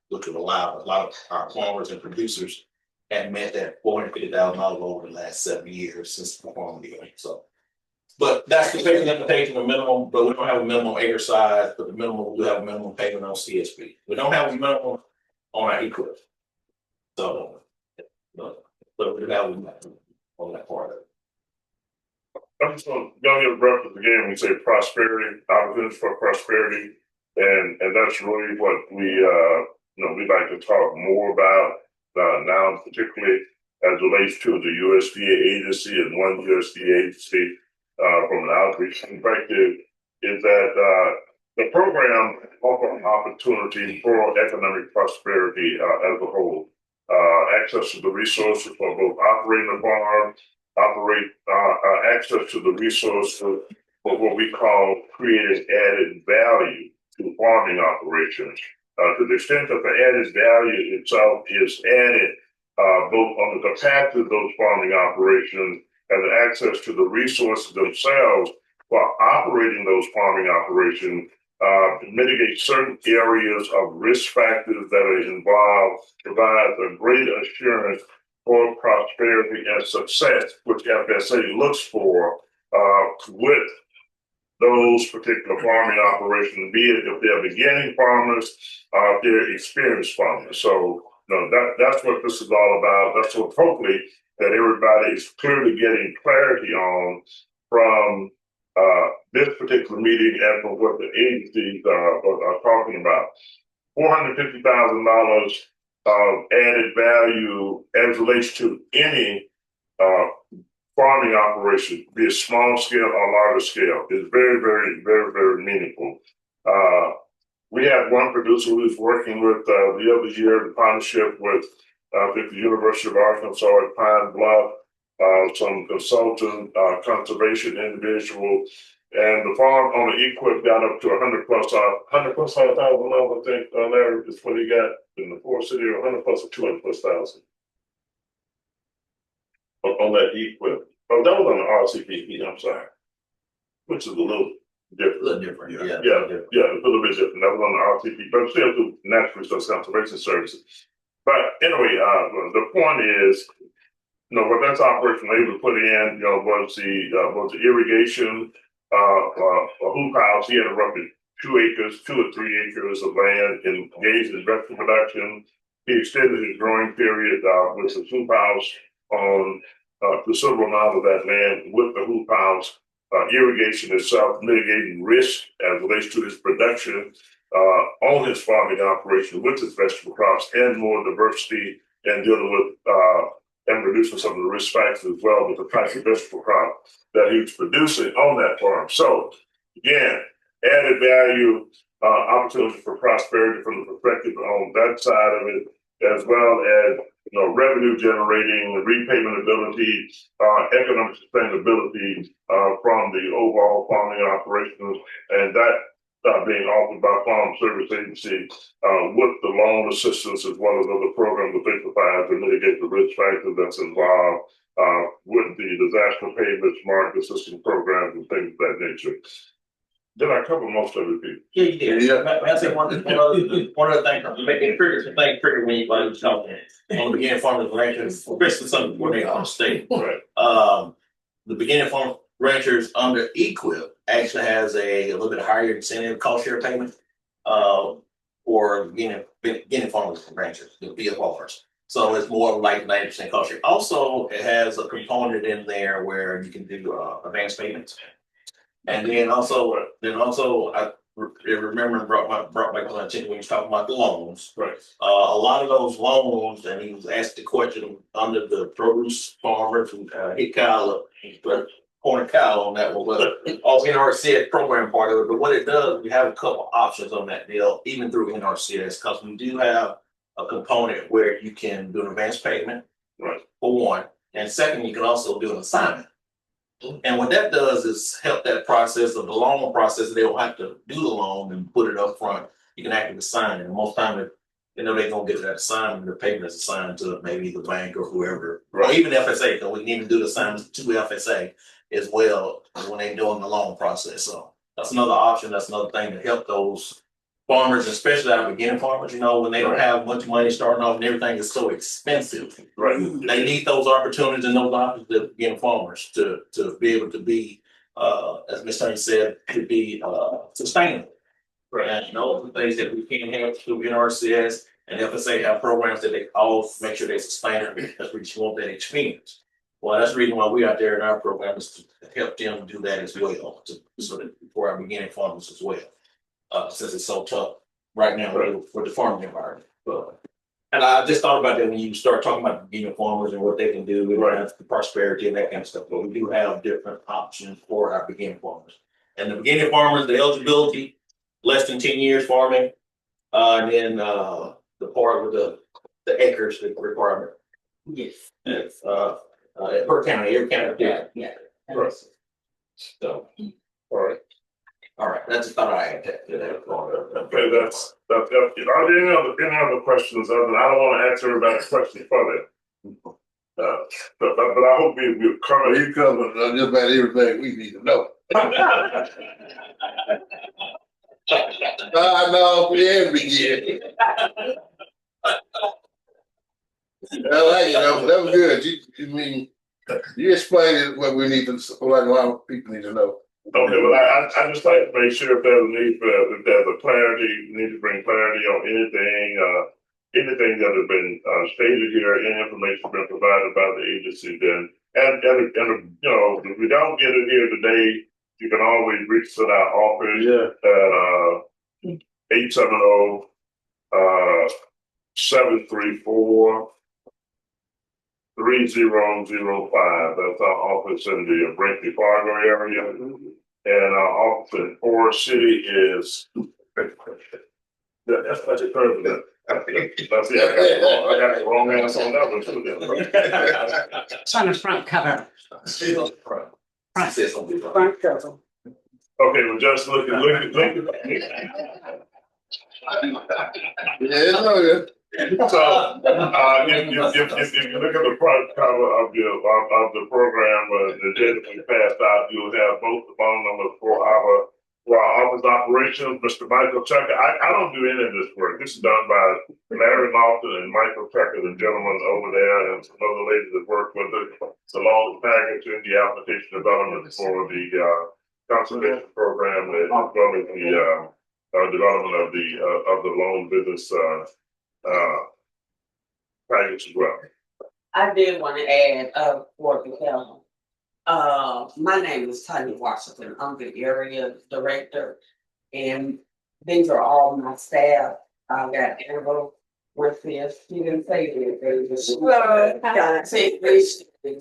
which would allow a lot of our farmers and producers had met that $450,000 over the last 7 years since the farm bill. So, but that's the payment limitation, the minimum. But we don't have a minimum acre size. But the minimum, we do have a minimum payment on CSP. We don't have a minimum on our equip. So, but we do have a minimum on that part of it. I'm just gonna give reference again. We say prosperity, opportunities for prosperity, and that's really what we we like to talk more about now, particularly as relates to the USDA agency and one USDA agency from an outreach perspective, is that the program offers an opportunity for economic prosperity as a whole. Access to the resources for both operating the farm, access to the resources for what we call creating added value to farming operations. To the extent that the added value itself is added both on the capacity of those farming operations and the access to the resources themselves while operating those farming operations, mitigate certain areas of risk factors that are involved, provides a great assurance for prosperity and success, which FSA looks for with those particular farming operations, be it if they're beginning farmers or if they're experienced farmers. So that's what this is all about. That's what hopefully that everybody is clearly getting clarity on from this particular meeting and from what the agencies are talking about. $450,000 of added value as relates to any farming operation, be it small scale or larger scale, is very, very, very, very meaningful. We have one producer who's working with the other year in partnership with the University of Arkansas at Pine Bluff, some consultant, conservation individual, and the farm on the equip got up to $100 plus $100,000, I think, Larry, is what he got in the Ford City, or 100 plus or 200 plus thousand on that equip. Oh, that was on the RCPP, I'm sorry, which is a little different. A little different, yeah. Yeah, a little bit different. That was on the RCPP, but still through Natural Resource Conservation Services. But anyway, the point is, what that's operation able to put in, was the irrigation, a hoop house. He had roughly 2 or 3 acres of land engaged in vegetable production. He extended his growing period with the hoop house on considerable amount of that land with the hoop house, irrigation itself, mitigating risk as relates to his production on his farming operation with his vegetable crops, and more diversity and dealing with and reducing some of the risk factors as well with the type of vegetable crop that he was producing on that farm. So again, added value, opportunity for prosperity from the perspective on that side of it, as well as revenue generating, repayment ability, economic sustainability from the overall farming operations, and that being offered by Farm Service Agency with the loan assistance as well as other programs that they provide to mitigate the risk factors that's involved with the disaster payment, market assistance programs, and things of that nature. Did I cover most of it, Pete? Yeah, you did. Yeah. May I say one other thing? It triggered when you was talking on the beginning farmers and ranchers, especially some where they are state. Right. The beginning farm ranchers under equip actually has a little bit higher incentive cost share payment for beginning farmers and ranchers, the BFRs. So it's more like 90% cost share. Also, it has a component in there where you can do advance payments. And then also I remember brought back to my attention when you was talking about the loans. Right. A lot of those loans, and he was asked the question under the produce farmers and hit Kyle, corner Kyle on that one, but all NRCS program part of it. But what it does, we have a couple options on that deal, even through NRCS, because we do have a component where you can do an advance payment, Right. for one, and second, you can also do an assignment. And what that does is help that process of the loan process. They don't have to do the loan and put it up front. You can actually assign it. And most time, they're gonna get that assignment. The payment is assigned to maybe the bank or whoever, or even FSA. Because we need to do the assignments to FSA as well when they're doing the loan process. So that's another option. That's another thing to help those farmers, especially our beginning farmers. When they don't have much money starting off and everything is so expensive. Right. They need those opportunities and those options to begin farmers to be able to be, as Ms. Tony said, to be sustainable. Right. And those are the things that we can help through NRCS and FSA have programs that they all make sure they sustain it as we just want that experience. Well, that's the reason why we out there in our program is to help them do that as well, so that for our beginning farmers as well. Since it's so tough right now for the farming environment. And I just thought about that when you start talking about the beginning farmers and what they can do with the prosperity and that kind of stuff. But we do have different options for our beginning farmers. And the beginning farmers, the eligibility, less than 10 years farming, and then the part with the acres, the requirement. Yes. It's per county, every county. Yeah. Right. So, All right. That's just thought I had to that. Okay, that's are there any other questions? I don't want to answer everybody's questions for that. But I hope we've covered. You covered just about everything we need to know. I know we begin. I like it. That was good. You explained what we need to, like a lot of people need to know. Okay, well, I just like to make sure if there's a need for, if there's a clarity, we need to bring clarity on anything that has been stated here, any information been provided by the agency, then, and if we don't get it here today, you can always reach to our office at 870-734-3005. That's our office in the Brinkley Fargo area. And our office in Forest City is that's budget president. That's it. I got the wrong answer on that one too. It's on the front cover. Front cover. Okay, well, just look. Yeah, it's all good. So, if you look at the front cover of the program, the data we passed out, you'll have both the phone numbers for our office operations. Mr. Michael Tucker, I don't do any of this work. This is done by Larry Lawton and Michael Tucker, the gentleman over there, and some other ladies that work with it. It's along the package in the application development for the conservation program as well as the development of the loan business package as well. I did want to add, for the helm. My name is Tanya Washington. I'm the area director, and these are all my staff. I got Amber with this. She didn't say that.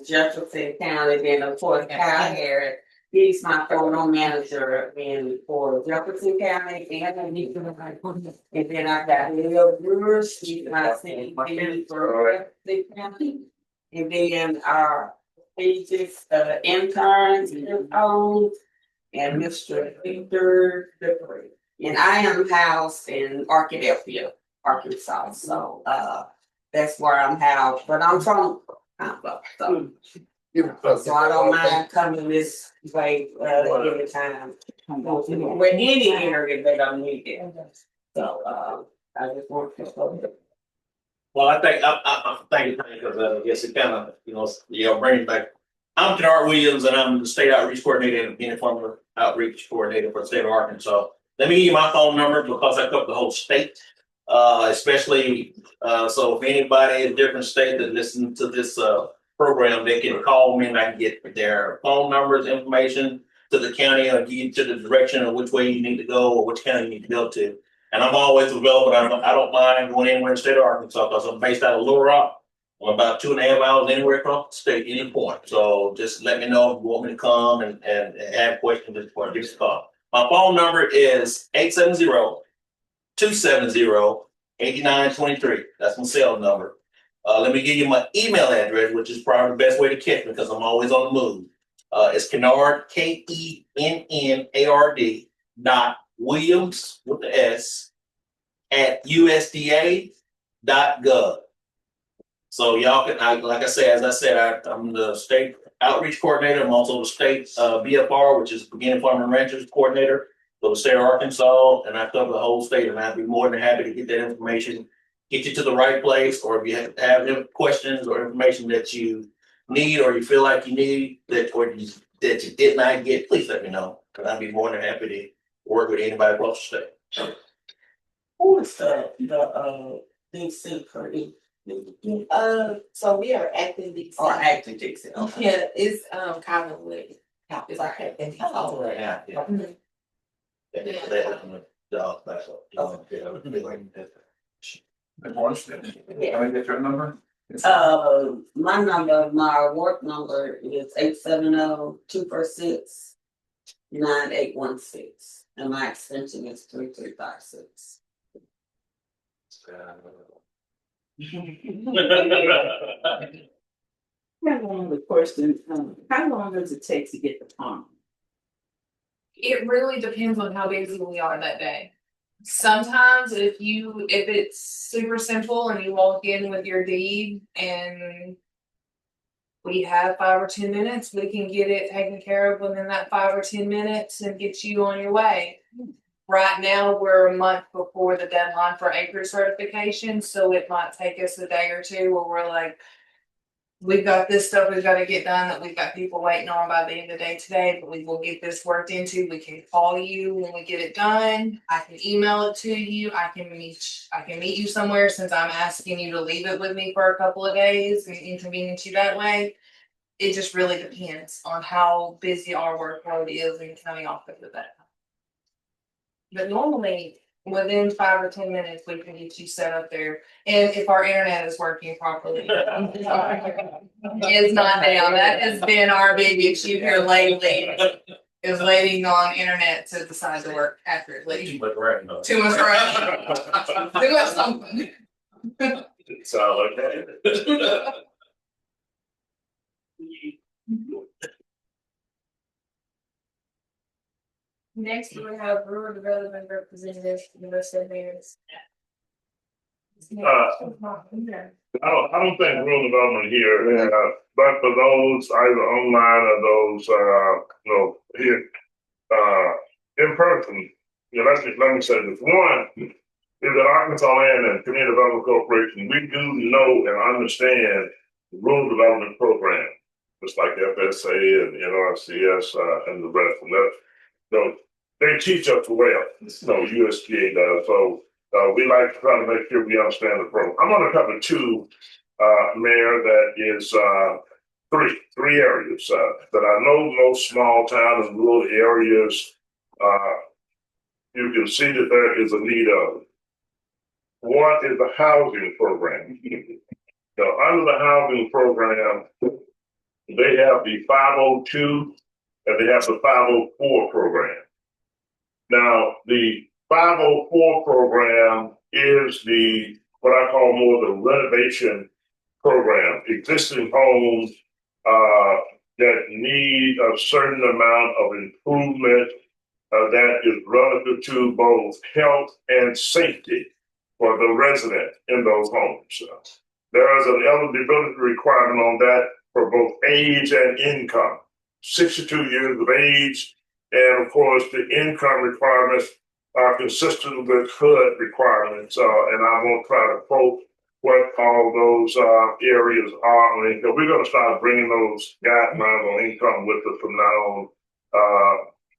Jefferson County, then of course Kyle Harris. He's my photo manager for Jefferson County, and then I got Leo Brewers, he's my CDP for Jefferson County, and then our agents, interns, and Mr. Victor Dupre. And I am housed in Arkadelphia, Arkansas, so that's where I'm housed, but I'm from so I don't mind coming this way anytime. With any area that I'm needed. So I just want to. Well, I thank you because I guess it kind of brings back. I'm Kennard Williams, and I'm the state outreach coordinator and being farmer outreach coordinator for the state of Arkansas. Let me give you my phone number because I cover the whole state. Especially, so if anybody in a different state that listens to this, program, they can call me and I can get their phone numbers, information to the county or give you to the direction of which way you need to go or which county you need to go to. And I'm always available. I don't mind going anywhere in the state of Arkansas because I'm based out of Little Rock. I'm about 2.5 hours anywhere across the state, any point. So just let me know if you want me to come and have questions at the point. Give us a call. My phone number is 870-270-8923. That's my cell number. Let me give you my email address, which is probably the best way to catch me because I'm always on the move. It's Kennard, KENNARD .Williams with the S at USDA.gov. So y'all can, like I said, I'm the state outreach coordinator. I'm also the state BFR, which is Beginning Farm and Ranchers coordinator for the state of Arkansas, and I cover the whole state. And I'd be more than happy to get that information, get you to the right place, or if you have questions or information that you need or you feel like you need that that you did not get, please let me know. Because I'd be more than happy to work with anybody across the state. Who is the DC for you? So we are acting DC. Or acting DC? Okay. Yeah, it's kind of like, it's our acting DC. Oh, right. Yeah. Can I get your number? My number, my work number is 870-246-9816, and my extension is 3356. I have one other question. How long does it take to get the pump? It really depends on how busy we are that day. Sometimes if it's super simple and you walk in with your deed and we have 5 or 10 minutes, we can get it taken care of within that 5 or 10 minutes and get you on your way. Right now, we're a month before the deadline for acre certification, so it might take us a day or two where we're like, we've got this stuff we've got to get done that we've got people waiting on by the end of the day today, but we will get this worked into. We can call you when we get it done. I can email it to you. I can meet you somewhere since I'm asking you to leave it with me for a couple of days and inconvenience you that way. It just really depends on how busy our workload is and coming off of that. But normally, within 5 or 10 minutes, we can get you set up there. And if our internet is working properly. It's not down. That has been our big issue here lately. Is waiting on internet to decide to work accurately. Too much rain. Too much rain. Too much something. It sounds like that. Next, we have rural development representatives, University of Mary's. I don't think rural development here, but for those either online or those, here, in person, let me say this. One is that Arkansas Land and Community Development Corporation, we do know and understand the rural development program, just like FSA and NRCS and the rest of that. They teach us well. USDA does. So we like to try to make sure we understand the program. I'm going to cover two, Mayor, that is three areas that I know most small towns and rural areas, you can see that there is a need of. One is the housing program. Under the housing program, they have the 502 and they have the 504 program. Now, the 504 program is what I call more the renovation program, existing homes that need a certain amount of improvement that is relative to both health and safety for the resident in those homes. There is an eligibility requirement on that for both age and income, 62 years of age. And of course, the income requirements are consistent with HUD requirements. And I won't try to quote what all those areas are on income. We're going to start bringing those guidelines on income with us from now on.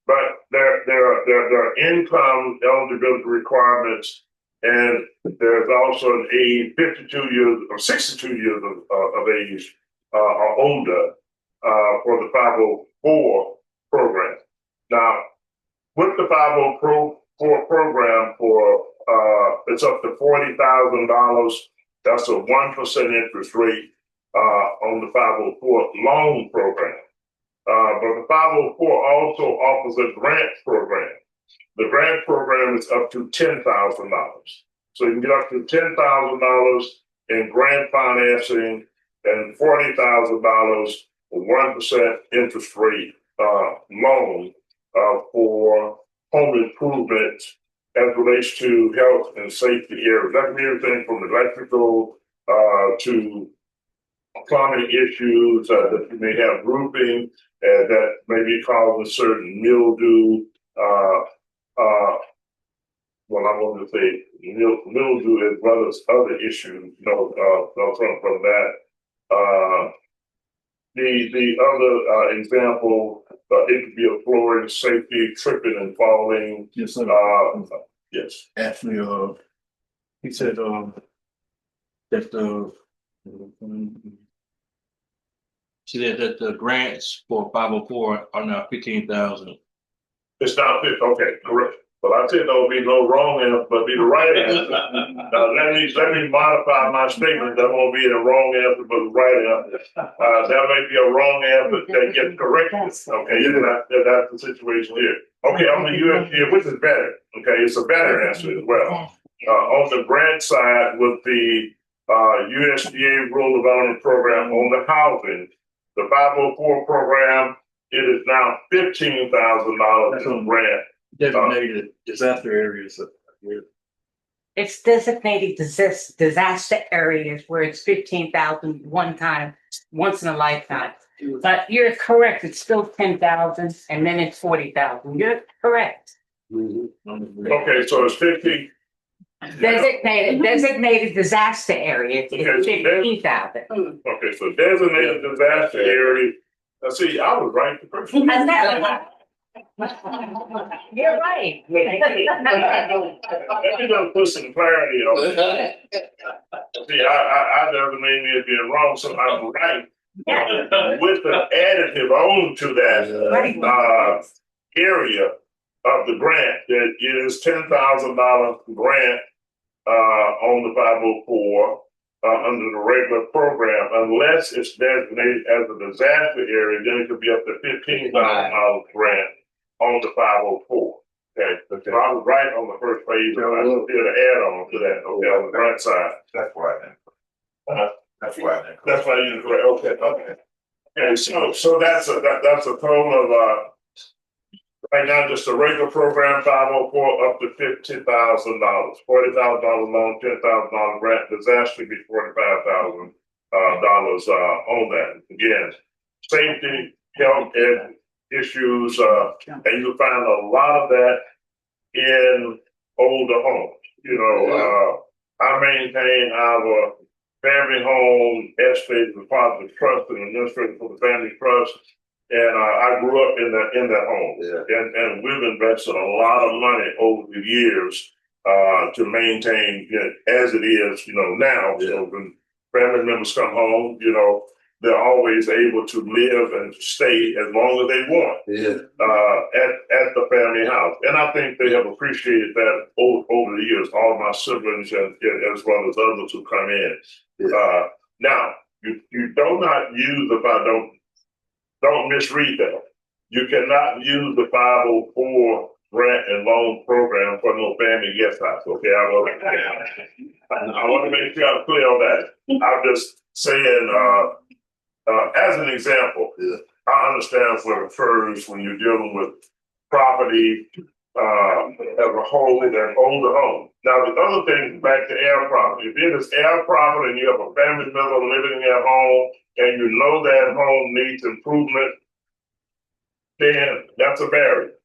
But there are income eligibility requirements And there's also an age 52 years or 62 years of age or older for the 504 program. Now, with the 504 program for it's up to $40,000. That's a 1% interest rate on the 504 loan program. But the 504 also offers a grant program. The grant program is up to $10,000. So you can get up to $10,000 in grant financing and $40,000 for 1% interest rate loan for home improvement as relates to health and safety areas. That can be everything from electrical to plumbing issues that you may have, roofing that may be causing certain mildew. Well, I want to say mildew as well as other issues, from that. The other example, it could be a flooring safety, tripping and falling. Yes, sir. Yes. Actually, he said, that the grants for 504 are now 15,000. It's not fit. Okay, correct. But I said there will be no wrong answer, but be the right answer. Let me modify my statement. That won't be the wrong answer, but the right answer. That may be a wrong answer that gets corrected. Okay, that's the situation here. Okay, on the USDA, which is better. Okay, it's a better answer as well. On the grant side, with the USDA Rural Development Program on the housing, the 504 program, it is now $15,000 in grant. Designated disaster areas. It's designated disaster areas where it's 15,000 one time, once in a lifetime. But you're correct, it's still 10,000 and then it's 40,000. You're correct. Okay, so it's 15. Designated disaster area, it's 15,000. Okay, so designated disaster area. Now see, I was right the first time. You're right. Let me just put some clarity on it. See, I designate me as being wrong, so I'm right. With the additive on to that area of the grant, that is $10,000 grant on the 504 under the regular program, unless it's designated as a disaster area, then it could be up to $15,000 grant on the 504. Okay, so I was right on the first page. I did an add-on to that. Okay, on the grant side. That's why. That's why you're correct. Okay. Okay, so that's a total of right now just a regular program 504 up to $50,000, $40,000 loan, $10,000 grant. Disaster be $45,000 on that. Again, safety, health, and issues, and you'll find a lot of that in older homes. I maintain our family home estate as part of the trust and administrator for the family trust. And I grew up in that home, and we've invested a lot of money over the years to maintain it as it is, now. So when family members come home, they're always able to live and stay as long as they want at the family house. And I think they have appreciated that over the years, all of my siblings and as well as others who come in. Now, you do not use, if I don't misread that, you cannot use the 504 grant and loan program for no family guest house. Okay, I want to make sure I'm clear on that. I'm just saying, as an example, I understand what it refers when you're dealing with property as a whole and older home. Now, the other thing, back to air property. If it is air property and you have a family member living at home and you know that home needs improvement, then that's a barrier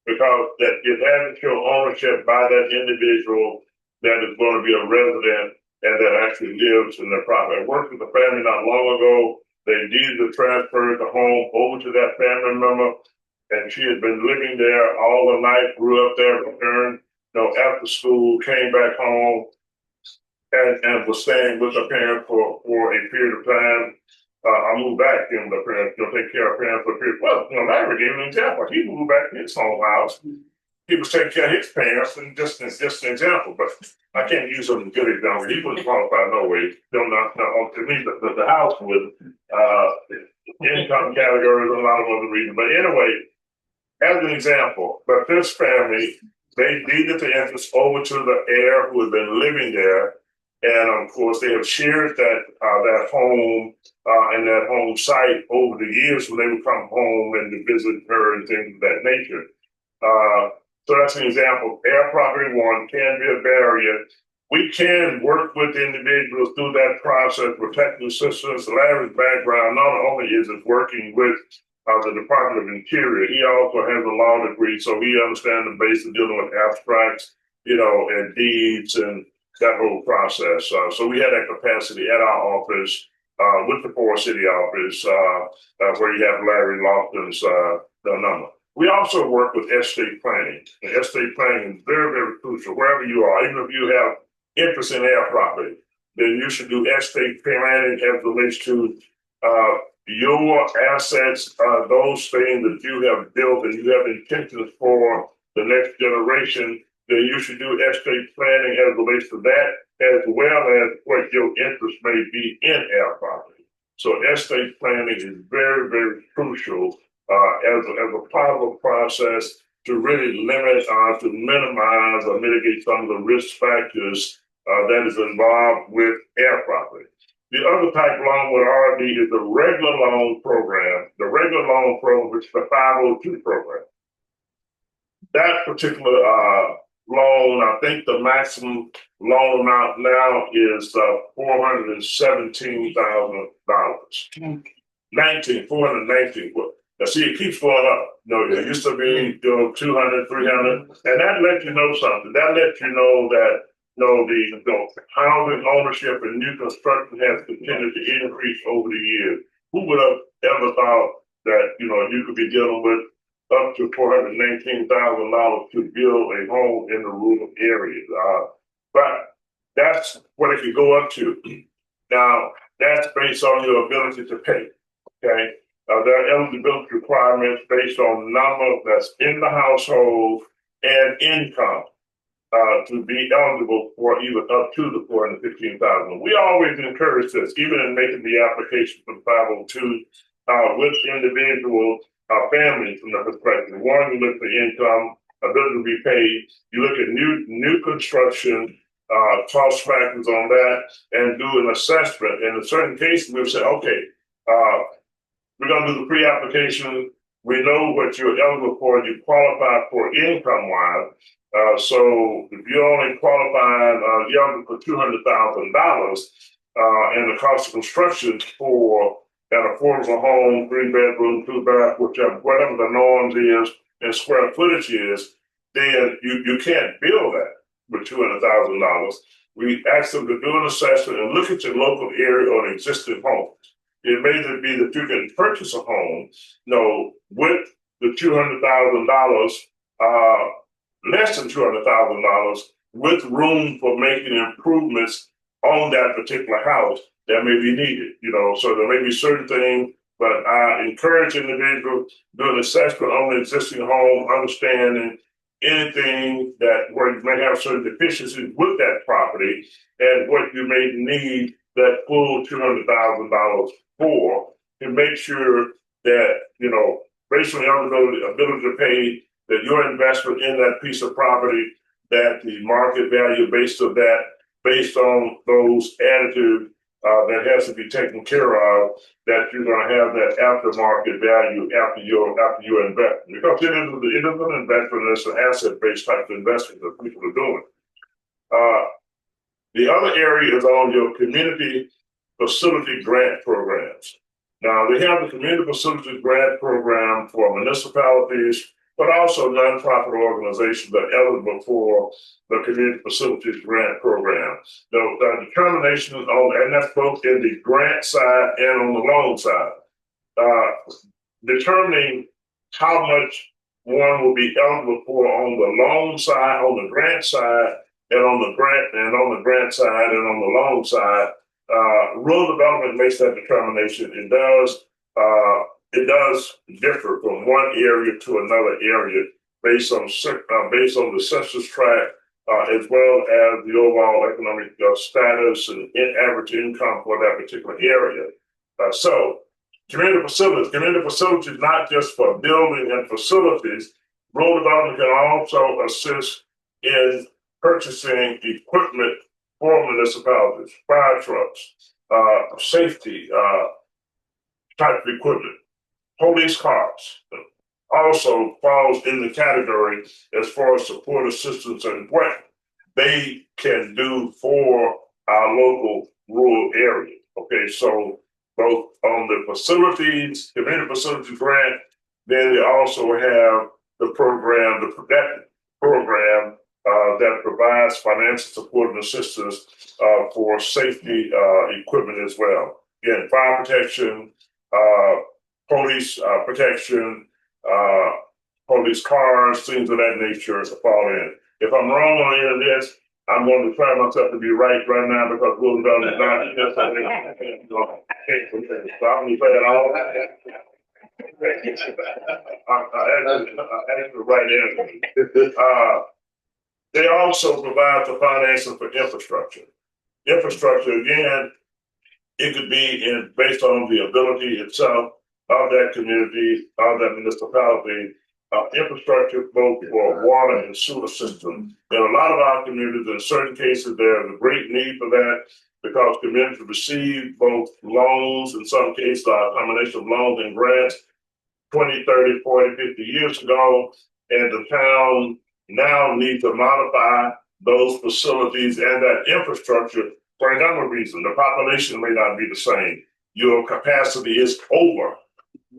because that it has to show ownership by that individual that is going to be a resident and that actually lives in their property. I worked with a family not long ago. They deeded to transfer the home over to that family member, and she had been living there all her life, grew up there, returned after school, came back home and was staying with her parents for a period of time. I moved back in the parents, take care of parents for a period. Well, Larry gave an example. He moved back to his home house. He was taking care of his parents, and just an example. But I can't use him as a good example. He wouldn't qualify no way. To me, the house was income categories and a lot of other reasons. But anyway, as an example, but this family, they deeded the interest over to the heir who had been living there. And of course, they have shared that home and that home site over the years when they would come home and to visit her and things of that nature. So that's an example. Air property one can be a barrier. We can work with individuals through that process, protecting assistance. Larry's background not only is it working with the Department of Interior, he also has a law degree, so he understands the basics of dealing with abstracts, and deeds and that whole process. So we had that capacity at our office with the Forest City office, where you have Larry Lofton's number. We also work with estate planning. And estate planning is very, very crucial wherever you are. Even if you have interest in air property, then you should do estate planning as it relates to your assets, those things that you have built and you have intentions for the next generation. Then you should do estate planning as it relates to that, as well as what your interest may be in air property. So estate planning is very, very crucial as a part of a process to really limit, to minimize or mitigate some of the risk factors that is involved with air property. The other type loan with RD is the regular loan program. The regular loan program, which is the 502 program. That particular loan, I think the maximum loan amount now is $417,000. $419. Now see, it keeps going up. It used to be 200, 300, and that lets you know something. That lets you know that the housing ownership and new construction has continued to increase over the years. Who would have ever thought that you could be dealing with up to $419,000 to build a home in the rural areas? But that's what it could go up to. Now, that's based on your ability to pay. Okay, there are eligibility requirements based on number that's in the household and income. To be eligible for even up to the $415,000. We always encourage this, even in making the application for the 502 with individual families from the perspective. One, you look at the income, ability to be paid. You look at new construction, cost factors on that, and do an assessment. And in certain cases, we've said, okay, we're going to do the pre-application. We know what you're eligible for. You qualify for income-wise. So if you only qualify, you're eligible for $200,000, and the cost of construction for an affordable home, 3-bedroom, 2-bath, whatever the norms is and square footage is, then you can't build that with $200,000. We ask them to do an assessment and look at your local area on existing homes. It may be that you can purchase a home, with the $200,000, less than $200,000, with room for making improvements on that particular house that may be needed. So there may be certain things, but I encourage individuals to do an assessment on the existing home, understanding anything where you may have certain deficiencies with that property and what you may need that full $200,000 for, to make sure that, based on the ability to pay, that your investment in that piece of property, that the market value based on those additives that has to be taken care of, that you're going to have that aftermarket value after your investment. Because it is an investment, it's an asset-based type of investment that people are doing. The other area is on your community facility grant programs. Now, they have the community facility grant program for municipalities, but also nonprofit organizations that are eligible for the community facilities grant program. The determination and that's both in the grant side and on the loan side. Determining how much one will be eligible for on the loan side, on the grant side, and on the grant side, and on the loan side. Rural development makes that determination. It does differ from one area to another area based on the census tract, as well as the overall economic status and average income for that particular area. So community facilities, not just for building and facilities. Rural development can also assist in purchasing equipment for municipalities, fire trucks, safety type of equipment, police cars. Also falls in the category as far as support assistance and what they can do for our local rural area. Okay, so both on the facilities, community facility grant, then they also have the program, that provides financial support and assistance for safety equipment as well. Again, fire protection, police protection, police cars, things of that nature fall in. If I'm wrong on any of this, I'm going to try myself to be right now because we'll done it not just so I'm going to say it all. I actually right answer. They also provide the financing for infrastructure. Infrastructure, again, it could be based on the ability itself of that community, of that municipality, infrastructure both for water and sewer system. In a lot of our communities, in certain cases, there's a great need for that because communities receive both loans, in some cases, a combination of loans and grants 20, 30, 40, 50 years ago, and the town now need to modify those facilities and that infrastructure for a number of reasons. The population may not be the same. Your capacity is over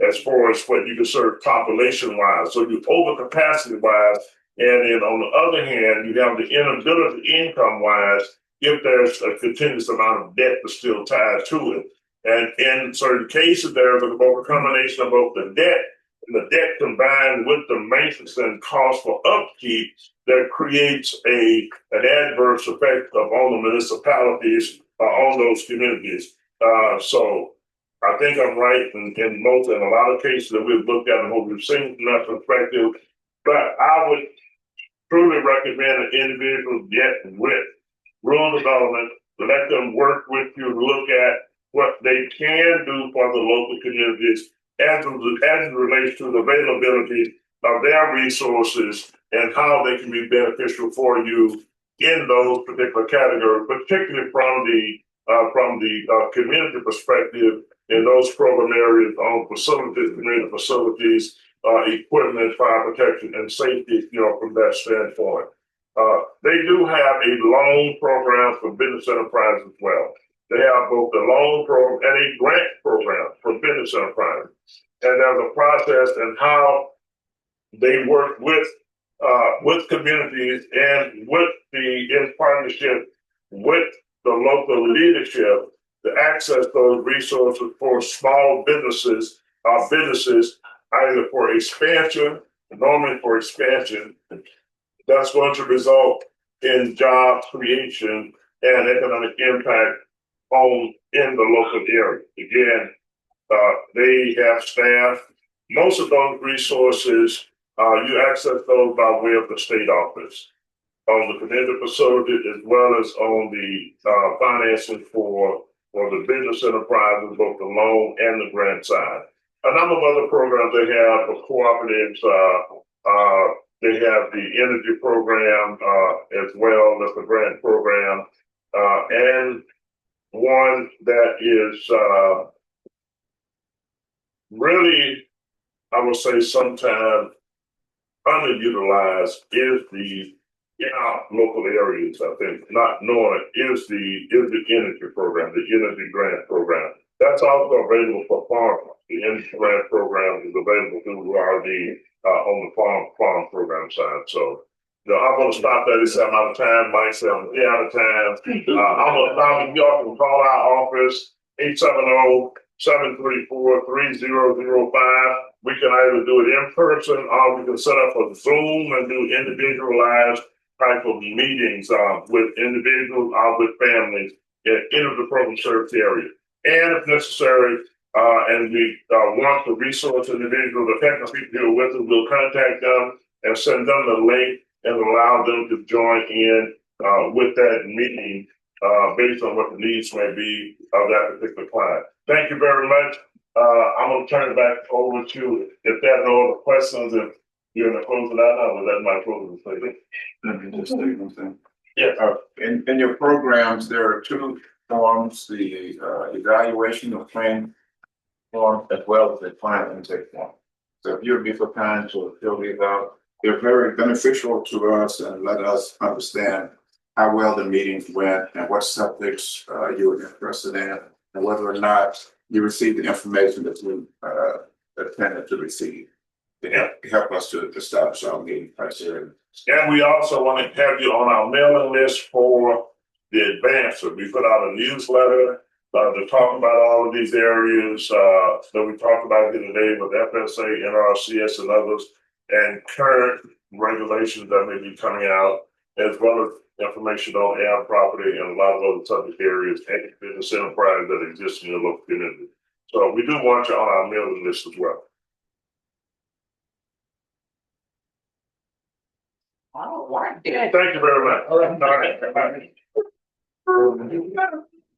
as far as what you can serve population-wise. So you're over capacity-wise, and then on the other hand, you have the inability income-wise if there's a continuous amount of debt that's still tied to it. And in certain cases, there's a combination of both the debt and the debt combined with the maintenance and cost for upkeep that creates an adverse effect on the municipalities, on those communities. So I think I'm right in a lot of cases that we've looked at and what we've seen from that perspective. But I would truly recommend that individuals get with rural development, to let them work with you to look at what they can do for the local communities as it relates to the availability of their resources and how they can be beneficial for you in those particular categories, particularly from the community perspective in those program areas on facilities, community facilities, equipment, fire protection, and safety, from that standpoint. They do have a loan program for business enterprises as well. They have both the loan program and a grant program for business enterprises. And there's a process and how they work with communities and in partnership with the local leadership to access those resources for small businesses, either for expansion, normally for expansion, that's going to result in job creation and economic impact in the local area. Again, they have staff. Most of those resources, you access those by way of the state office on the community facility as well as on the financing for the business enterprises, both the loan and the grant side. A number of other programs they have for cooperatives. They have the energy program as well as the grant program, and one that is really, I would say, sometimes underutilized is in our local areas. I think not knowing it is the energy program, the energy grant program. That's also available for farmers. The energy grant program is available through RD on the farm program side. So, I'm going to stop there. This I'm out of time. Mike said I'm out of time. I'm going to stop. Y'all can call our office 870-734-3005. we can either do it in person or we can set up a Zoom and do individualized type of meetings with individuals or with families in any of the program service area. And if necessary, and we want the resource individual, the technical people here with us, we'll contact them and send them the link and allow them to join in with that meeting based on what the needs may be of that particular client. Thank you very much. I'm going to turn it back over to, if there are no other questions, if you're in the closing out now, was that my closing statement? Let me just say one thing. Yeah. In your programs, there are two forms, the evaluation of claim form as well as the client intake form. So if you'd be so kind to fill these out, they're very beneficial to us and let us understand how well the meetings went and what subjects you were interested in and whether or not you received the information that you intended to receive. To help us to establish our meeting criteria. And we also want to have you on our mailing list for the advancer. We put out a newsletter to talk about all of these areas that we talked about here today with FSA, NRCS, and others, and current regulations that may be coming out, as well as information on air property and a lot of other subject areas and business enterprise that exist in your local community. So we do want you on our mailing list as well. All right. Thank you very much. All right.